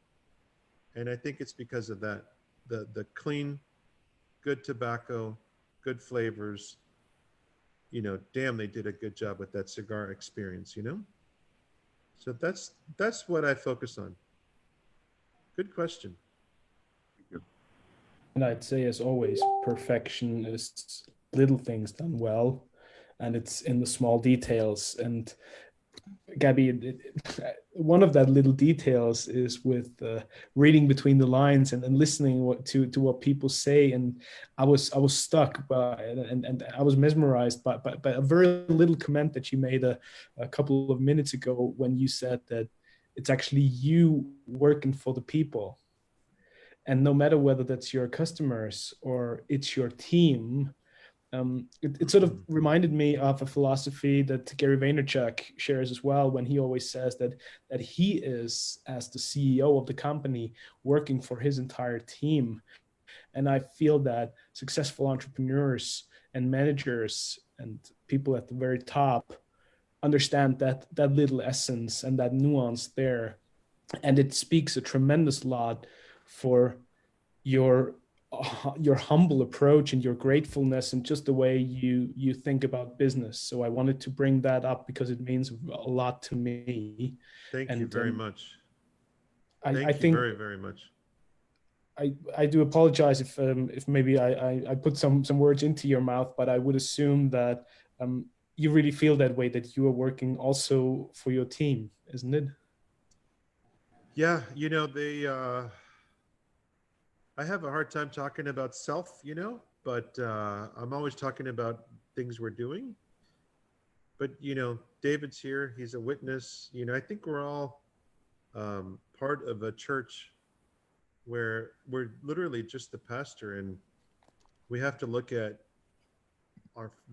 And I think it's because of that, the clean, good tobacco, good flavors, damn, they did a good job with that cigar experience, So that's what I focus on. Good question. And I'd say, as always, perfection is little things done well, and it's in the small details. And Gaby, one of that little details is with reading between the lines and listening to what people say. And I was stuck and I was mesmerized by a very little comment that you made a couple of minutes ago when you said that it's actually you working for the people. And no matter whether that's your customers or it's your team, it sort of reminded me of a philosophy that Gary Vaynerchuk shares as well, when he always says that he is, as the CEO of the company, working for his entire team. And I feel that successful entrepreneurs and managers and people at the very top understand that little essence and that nuance there. And it speaks a tremendous lot for your humble approach and your gratefulness and just the way you think about business. So I wanted to bring that up because it means a lot to me. Thank you very much. I think very, very much. I do apologize if maybe I put some words into your mouth, but I would assume that you really feel that way, that you are working also for your team, isn't it? Yeah, I have a hard time talking about self, but I'm always talking about things we're doing. But, David's here. He's a witness. I think we're all part of a church where we're literally just the pastor, and we have to look at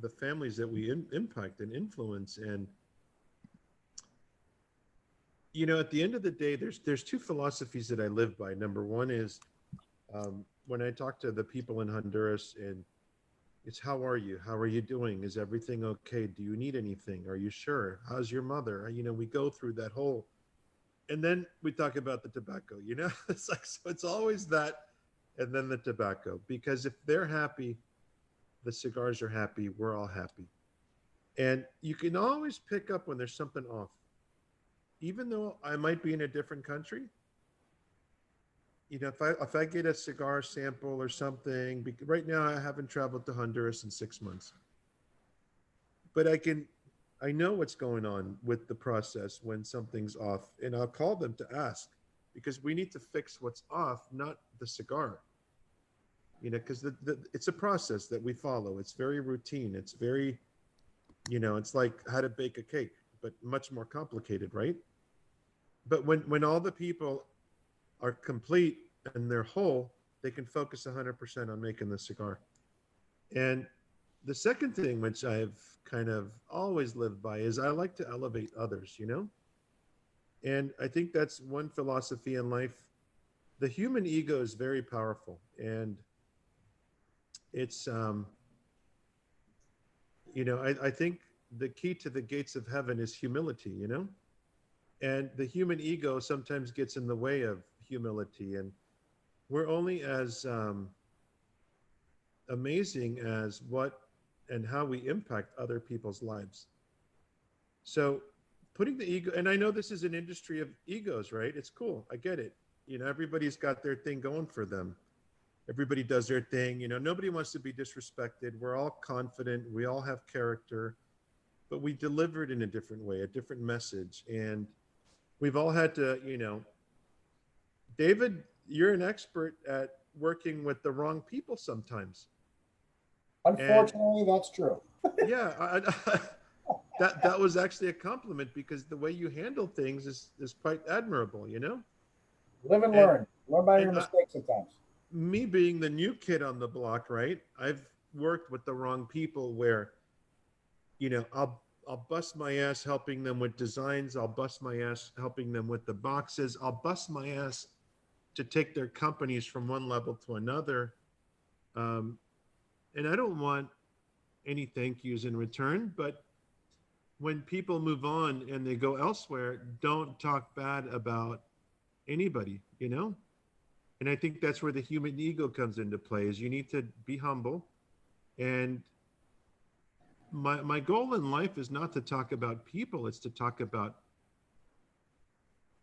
the families that we impact and influence. And, at the end of the day, there's two philosophies that I live by. Number one is, when I talk to the people in Honduras, and it's, how are you? How are you doing? Is everything okay? Do you need anything? Are you sure? How's your mother? We go through that whole, and then we talk about the tobacco, it's like, so it's always that, and then the tobacco, because if they're happy, the cigars are happy, we're all happy. And you can always pick up when there's something off. Even though I might be in a different country, if I get a cigar sample or something, right now I haven't traveled to Honduras in 6 months, but I know what's going on with the process when something's off, and I'll call them to ask, because we need to fix what's off, not the cigar, because it's a process that we follow. It's very routine. It's very It's like how to bake a cake, but much more complicated, right? But when all the people are complete and they're whole, they can focus 100% on making the cigar. And the second thing, which I've kind of always lived by, is I like to elevate others. And I think that's one philosophy in life. The human ego is very powerful, and it's I think the key to the gates of heaven is humility. And the human ego sometimes gets in the way of humility, and we're only as amazing as what and how we impact other people's lives. So putting the ego, and I know this is an industry of egos, right? It's cool. I get it. Everybody's got their thing going for them. Everybody does their thing. Nobody wants to be disrespected. We're all confident. We all have character, but we deliver it in a different way, a different message. And we've all had to, David, you're an expert at working with the wrong people sometimes. Unfortunately, that's true. Yeah, that was actually a compliment, because the way you handle things is quite admirable. Live and learn. Learn by your and mistakes sometimes. Me being the new kid on the block, right? I've worked with the wrong people where, I'll bust my ass helping them with designs. I'll bust my ass helping them with the boxes. I'll bust my ass to take their companies from one level to another. And I don't want any thank yous in return, but when people move on and they go elsewhere, don't talk bad about anybody. And I think that's where the human ego comes into play, is you need to be humble. And my goal in life is not to talk about people, it's to talk about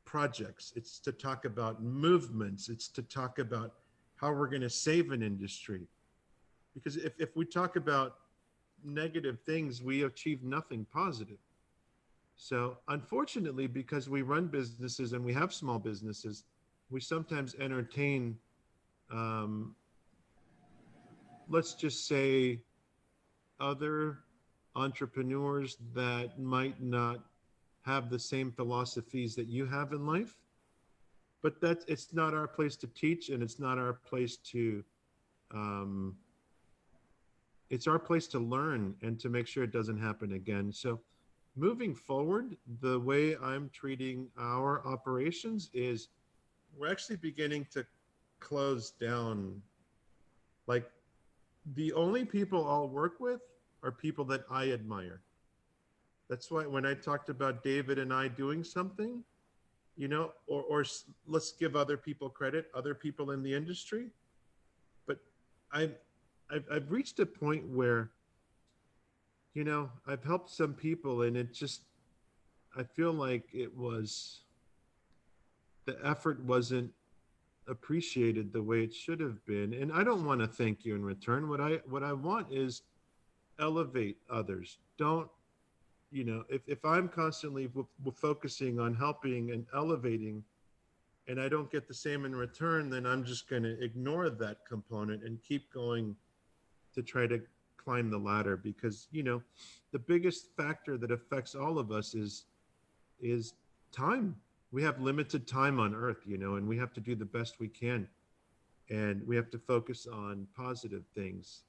projects, it's to talk about movements, it's to talk about how we're going to save an industry. Because if we talk about negative things, we achieve nothing positive. So unfortunately, because we run businesses and we have small businesses, we sometimes entertain, let's just say, other entrepreneurs that might not have the same philosophies that you have in life. But it's not our place to teach, and it's not our place to, it's our place to learn and to make sure it doesn't happen again. So moving forward, the way I'm treating our operations is we're actually beginning to close down. Like, the only people I'll work with are people that I admire. That's why when I talked about David and I doing something, or let's give other people credit, other people in the industry. But I've reached a point where, I've helped some people, and I feel like the effort wasn't appreciated the way it should have been. And I don't want to thank you in return. What I want is elevate others. Don't, if I'm constantly focusing on helping and elevating, and I don't get the same in return, then I'm just going to ignore that component and keep going to try to climb the ladder. Because, the biggest factor that affects all of us is time. We have limited time on earth, and we have to do the best we can. And we have to focus on positive things.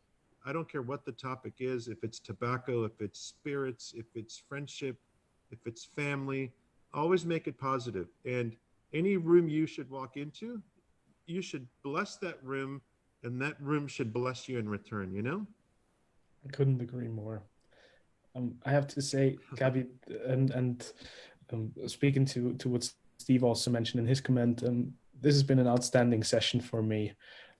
I don't care what the topic is, if it's tobacco, if it's spirits, if it's friendship, if it's family, always make it positive. And any room you should walk into, you should bless that room, and that room should bless you in return. I couldn't agree more. I have to say, Gaby, and speaking to what Steve also mentioned in his comment, this has been an outstanding session for me.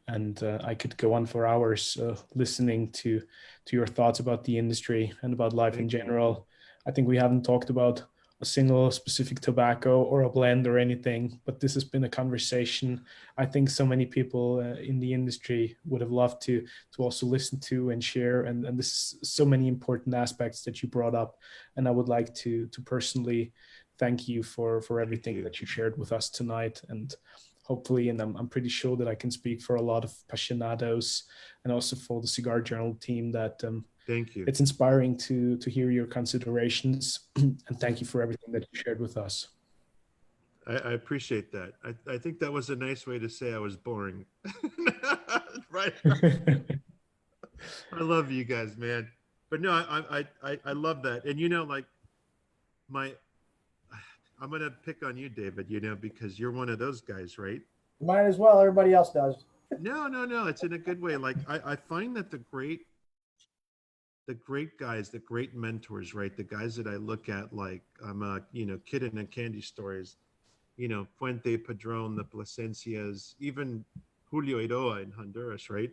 And I could go on for hours listening to your thoughts about the industry and about life in general. I think we haven't talked about a single specific tobacco or a blend or anything, but this has been a conversation I think so many people in the industry would have loved to also listen to and share. And this is so many important aspects that you brought up. And I would like to personally thank you for everything that you shared with us tonight. And hopefully, and I'm pretty sure that I can speak for a lot of apasionados and also for the Cigar Journal team, that Thank you. it's inspiring to hear your considerations, and thank you for everything that you shared with us. I appreciate that. I think that was a nice way to say I was boring. Right. I love you guys, man. But no, I love that. And like I'm gonna pick on you, David, because you're one of those guys, right? Might as well. Everybody else does. No. It's in a good way. Like I find that the great guys, the great mentors, right? The guys that I look at, like I'm a kid in a candy store, is Fuente Padron, the Plasencias, even Julio Iroa in Honduras, right?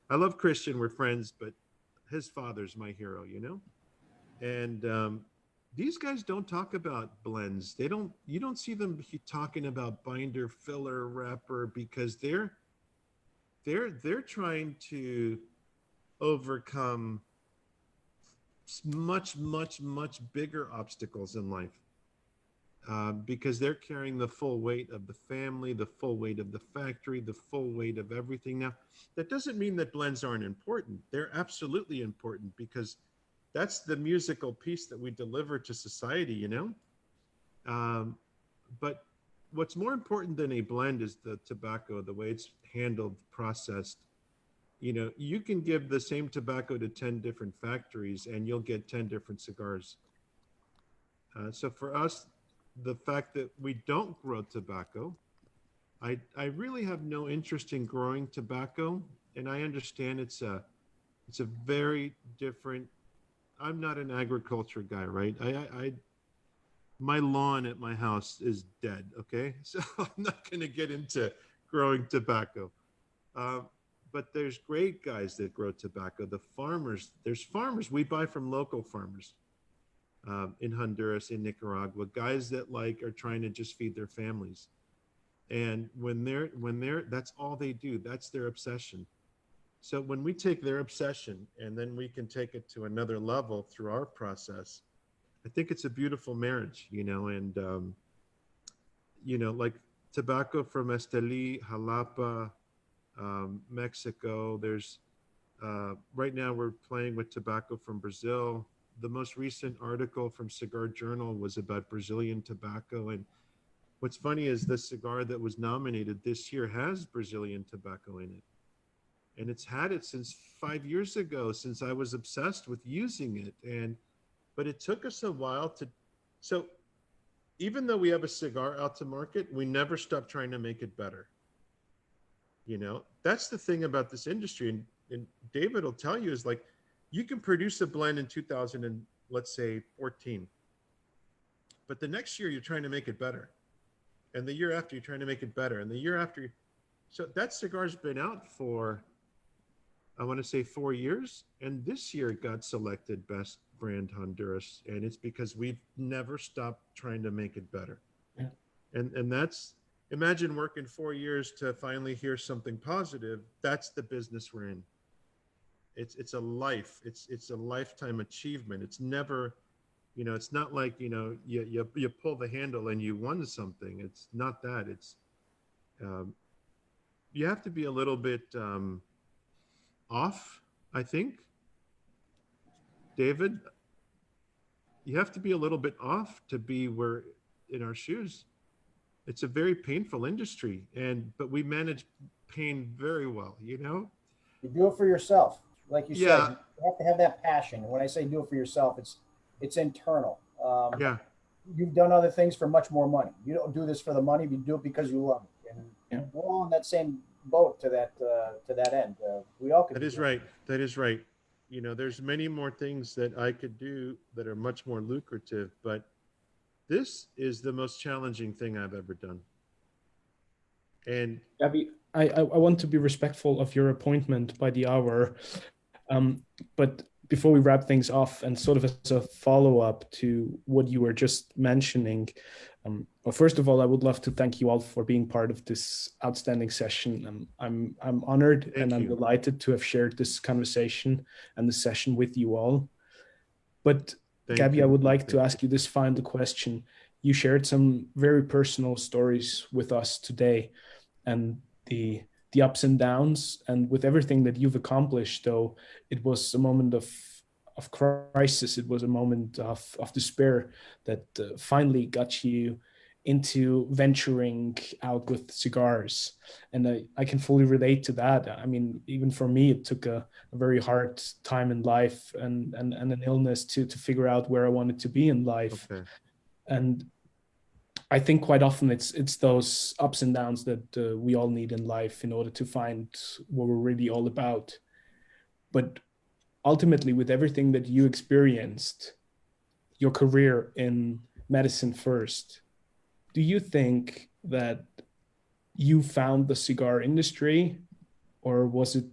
I love Christian, we're friends, but his father's my hero, And these guys don't talk about blends. You don't see them talking about binder, filler, wrapper, because they're trying to overcome much, much, much bigger obstacles in life. Because they're carrying the full weight of the family, the full weight of the factory, the full weight of everything. Now, that doesn't mean that blends aren't important. They're absolutely important, because that's the musical piece that we deliver to society, But what's more important than a blend is the tobacco, the way it's handled, processed. You can give the same tobacco to 10 different factories and you'll get 10 different cigars. So for us, the fact that we don't grow tobacco, I really have no interest in growing tobacco, and I understand it's a very different. I'm not an agriculture guy, right? My lawn at my house is dead. Okay, so I'm not going to get into growing tobacco. But there's great guys that grow tobacco. The farmers, there's farmers we buy from, local farmers. In Honduras, in Nicaragua, guys that are trying to just feed their families. And when they're that's all they do. That's their obsession. So when we take their obsession and then we can take it to another level through our process, I think it's a beautiful marriage, and like tobacco from Esteli, Jalapa, Mexico. There's right now we're playing with tobacco from Brazil. The most recent article from Cigar Journal was about Brazilian tobacco. And what's funny is the cigar that was nominated this year has Brazilian tobacco in it. And it's had it since 5 years ago, since I was obsessed with using it. But it took us a while so even though we have a cigar out to market, we never stop trying to make it better. That's the thing about this industry. And David will tell you, is you can produce a blend in 2014, but the next year you're trying to make it better, and the year after you're trying to make it better, and the year after. So that cigar's been out for, I want to say, 4 years, and this year it got selected Best Brand Honduras, and it's because we've never stopped trying to make it better. Yeah. And that's, imagine working 4 years to finally hear something positive. That's the business we're in. It's a life. It's a lifetime achievement. It's never, it's not like, you pull the handle and you won something. It's not that. It's you have to be a little bit off, I think. David, you have to be a little bit off to be in our shoes. It's a very painful industry, but we manage pain very well, You do it for yourself. Like you Yeah. said, you have to have that passion. When I say do it for yourself, it's internal. Yeah. You've done other things for much more money. You don't do this for the money. You do it because you love it. And Yeah. we're all in that same boat to that end. We all could. That is right. That is right. There's many more things that I could do that are much more lucrative, but this is the most challenging thing I've ever done. And Gaby, I want to be respectful of your appointment by the hour. But before we wrap things off, and sort of as a follow-up to what you were just mentioning, well, first of all, I would love to thank you all for being part of this outstanding session. I'm honored and I'm delighted to have shared this conversation and this session with you all. But Gaby, I would like to ask you this final question. You shared some very personal stories with us today, and the ups and downs, and with everything that you've accomplished, though, it was a moment of of crisis. It was a moment of despair that finally got you into venturing out with cigars. And I can fully relate to that. I mean, even for me, it took a very hard time in life and an illness to figure out where I wanted to be in life. Okay. And I think quite often it's those ups and downs that we all need in life in order to find what we're really all about. But ultimately, with everything that you experienced, your career in medicine first, do you think that you found the cigar industry, or was it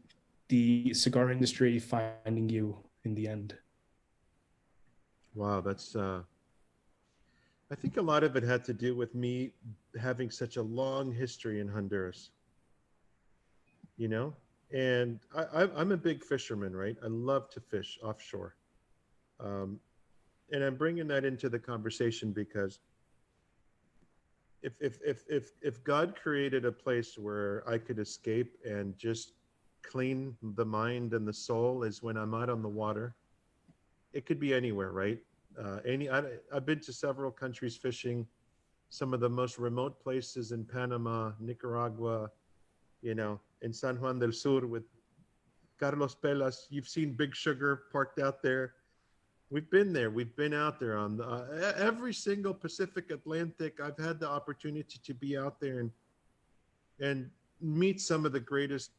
the cigar industry finding you in the end? Wow, that's I think a lot of it had to do with me having such a long history in Honduras, you know? And I'm a big fisherman, right? I love to fish offshore. Um, and I'm bringing that into the conversation because if God created a place where I could escape and just clean the mind and the soul is when I'm out on the water, it could be anywhere, right? I've been to several countries fishing, some of the most remote places in Panama, Nicaragua, you know, in San Juan del Sur with Carlos Pelas. You've seen Big Sugar parked out there. We've been there. We've been out there on every single Pacific Atlantic. I've had the opportunity to be out there and meet some of the greatest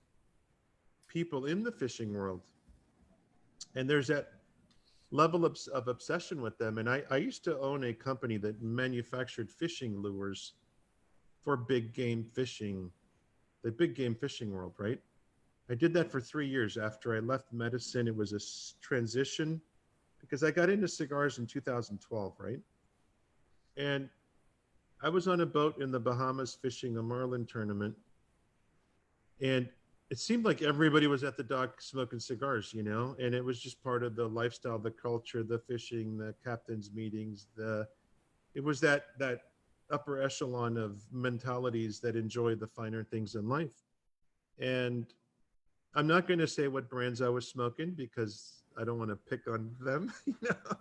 people in the fishing world. And there's that level of obsession with them. And I used to own a company that manufactured fishing lures for big game fishing, the big game fishing world, right? I did that for 3 years. After I left medicine, it was a transition because I got into cigars in 2012, right? And I was on a boat in the Bahamas fishing a marlin tournament. And it seemed like everybody was at the dock smoking cigars, you know, and it was just part of the lifestyle, the culture, the fishing, the captain's meetings, it was that upper echelon of mentalities that enjoy the finer things in life. And I'm not going to say what brands I was smoking because I don't want to pick on them, you know.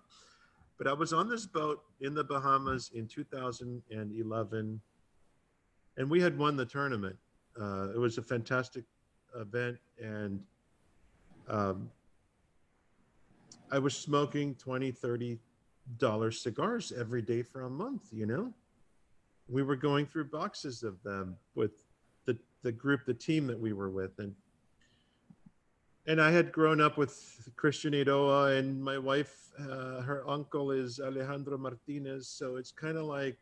But I was on this boat in the Bahamas in 2011, and we had won the tournament. It was a fantastic event, and I was smoking $20-$30 cigars every day for a month, you know. We were going through boxes of them with the group, the team that we were with, and I had grown up with Christian Eiroa, and my wife, her uncle is Alejandro Martinez, so it's kind of like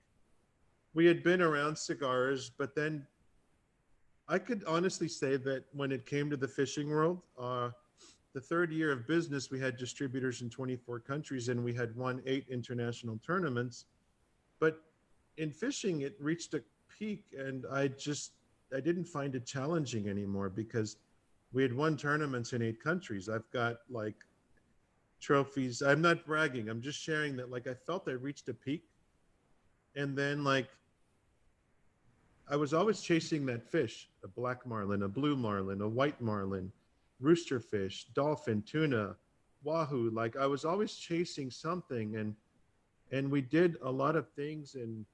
we had been around cigars, but then I could honestly say that when it came to the fishing world, the third year of business, we had distributors in 24 countries and we had won 8 international tournaments. But in fishing, it reached a peak and I didn't find it challenging anymore because we had won tournaments in 8 countries. I've got like trophies. I'm not bragging. I'm just sharing that like I felt I reached a peak. And then like I was always chasing that fish, a black marlin, a blue marlin, a white marlin, roosterfish, dolphin, tuna, wahoo. Like I was always chasing something and we did a lot of things. And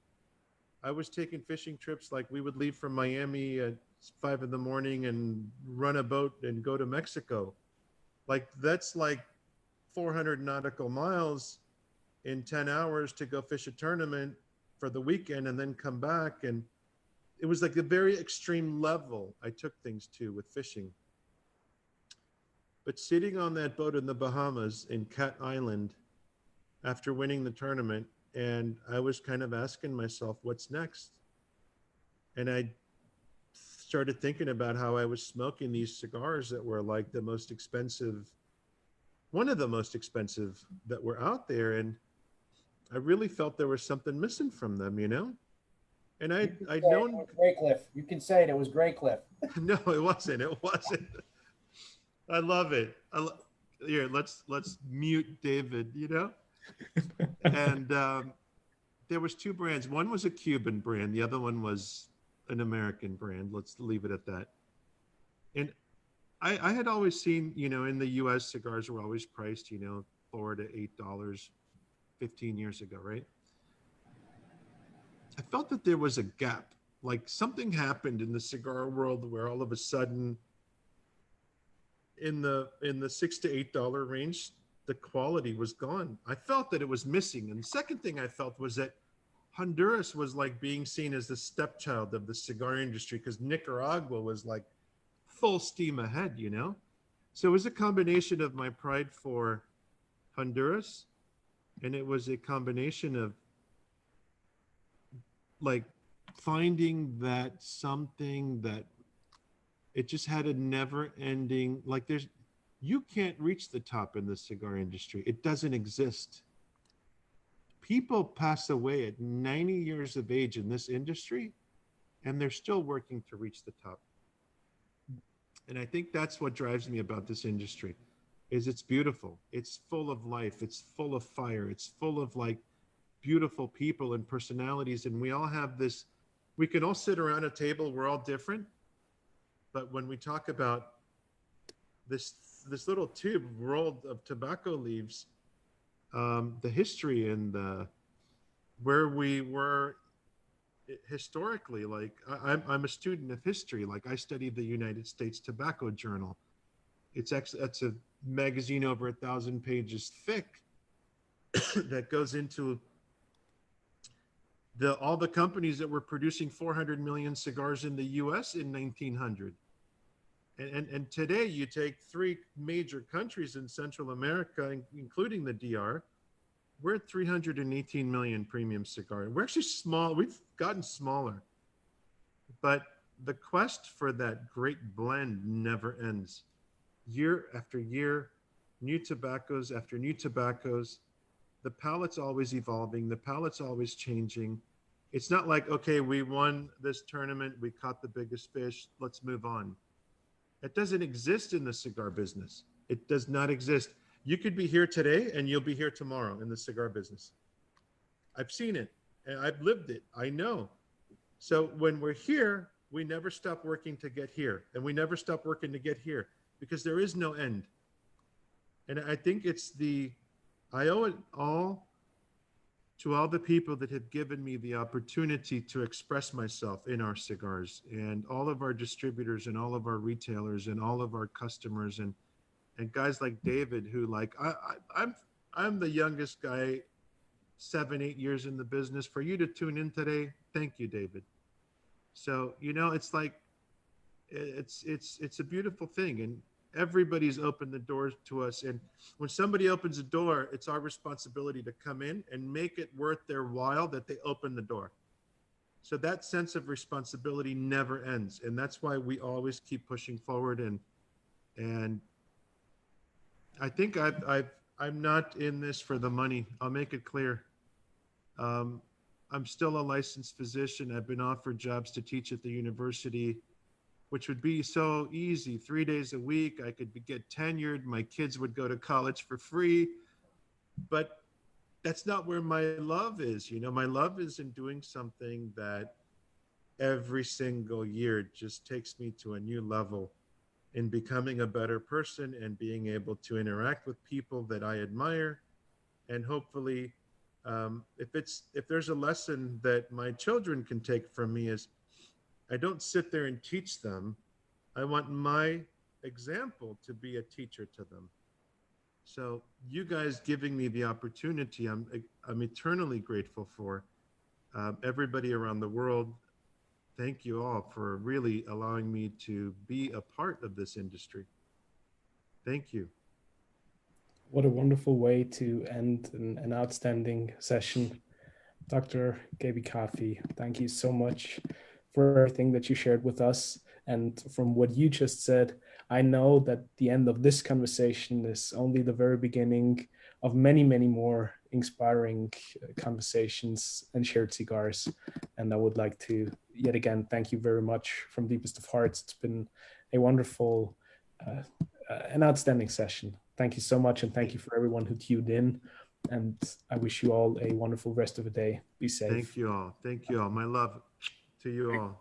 I was taking fishing trips. Like we would leave from Miami at 5 a.m. and run a boat and go to Mexico. Like that's like 400 nautical miles in 10 hours to go fish a tournament for the weekend and then come back. And it was like a very extreme level I took things to with fishing. But sitting on that boat in the Bahamas in Cat Island after winning the tournament, and I was kind of asking myself, what's next? And I started thinking about how I was smoking these cigars that were like the most expensive, one of the most expensive that were out there. And I really felt there was something missing from them, you know? And I'd known Graycliff. You can say it. It was Graycliff. no, it wasn't. It wasn't. I love it. Here, let's mute David. You know, and there was 2 brands. One was a Cuban brand. The other one was an American brand. Let's leave it at that. And I had always seen, in the US, cigars were always priced, $4 to $8 15 years ago, right? I felt that there was a gap. Like something happened in the cigar world where all of a sudden in the $6 to $8 range, the quality was gone. I felt that it was missing. And the second thing I felt was that Honduras was like being seen as the stepchild of the cigar industry because Nicaragua was like full steam ahead. So it was a combination of my pride for Honduras, and it was a combination of like finding that something that it just had a never ending, like you can't reach the top in the cigar industry. It doesn't exist. People pass away at 90 years of age in this industry, and they're still working to reach the top. And I think that's what drives me about this industry is it's beautiful. It's full of life. It's full of fire. It's full of like beautiful people and personalities. And we all have this, we can all sit around a table. We're all different. But when we talk about this little tube rolled of tobacco leaves, the history and where we were historically, like I'm a student of history. Like I studied the United States Tobacco Journal. It's a magazine over 1,000 pages thick that goes into all the companies that were producing 400 million cigars in the U.S. in 1900. And today you take 3 major countries in Central America, including the DR, we're at 318 million premium cigars. We're actually small. We've gotten smaller. But the quest for that great blend never ends. Year after year, new tobaccos after new tobaccos. The palate's always evolving. The palate's always changing. It's not like, okay, we won this tournament. We caught the biggest fish. Let's move on. It doesn't exist in the cigar business. It does not exist. You could be here today and you'll be here tomorrow in the cigar business. I've seen it and I've lived it. I know. So when we're here, we never stop working to get here, and we never stop working to get here because there is no end. And I think I owe it all to all the people that have given me the opportunity to express myself in our cigars, and all of our distributors and all of our retailers and all of our customers and guys like David, who like, I'm the youngest guy, 7-8 years in the business. For you to tune in today, thank you, David. So, it's like, it's a beautiful thing. And everybody's opened the doors to us. And when somebody opens a door, it's our responsibility to come in and make it worth their while that they open the door. So that sense of responsibility never ends. And that's why we always keep pushing forward. And I think I'm not in this for the money. I'll make it clear. I'm still a licensed physician. I've been offered jobs to teach at the university, which would be so easy. 3 days a week, I could get tenured. My kids would go to college for free. But that's not where my love is. My love is in doing something that every single year just takes me to a new level in becoming a better person and being able to interact with people that I admire. And hopefully, if there's a lesson that my children can take from me, is I don't sit there and teach them. I want my example to be a teacher to them. So you guys giving me the opportunity, I'm eternally grateful for. Everybody around the world, thank you all for really allowing me to be a part of this industry. Thank you. What a wonderful way to end an outstanding session. Dr. Gaby Kafie, thank you so much for everything that you shared with us. And from what you just said, I know that the end of this conversation is only the very beginning of many, many more inspiring conversations and shared cigars. And I would like to, yet again, thank you very much from deepest of hearts. It's been a wonderful, an outstanding session. Thank you so much. And thank you for everyone who tuned in. And I wish you all a wonderful rest of the day. Be safe. Thank you all. Thank you all. My love to you all.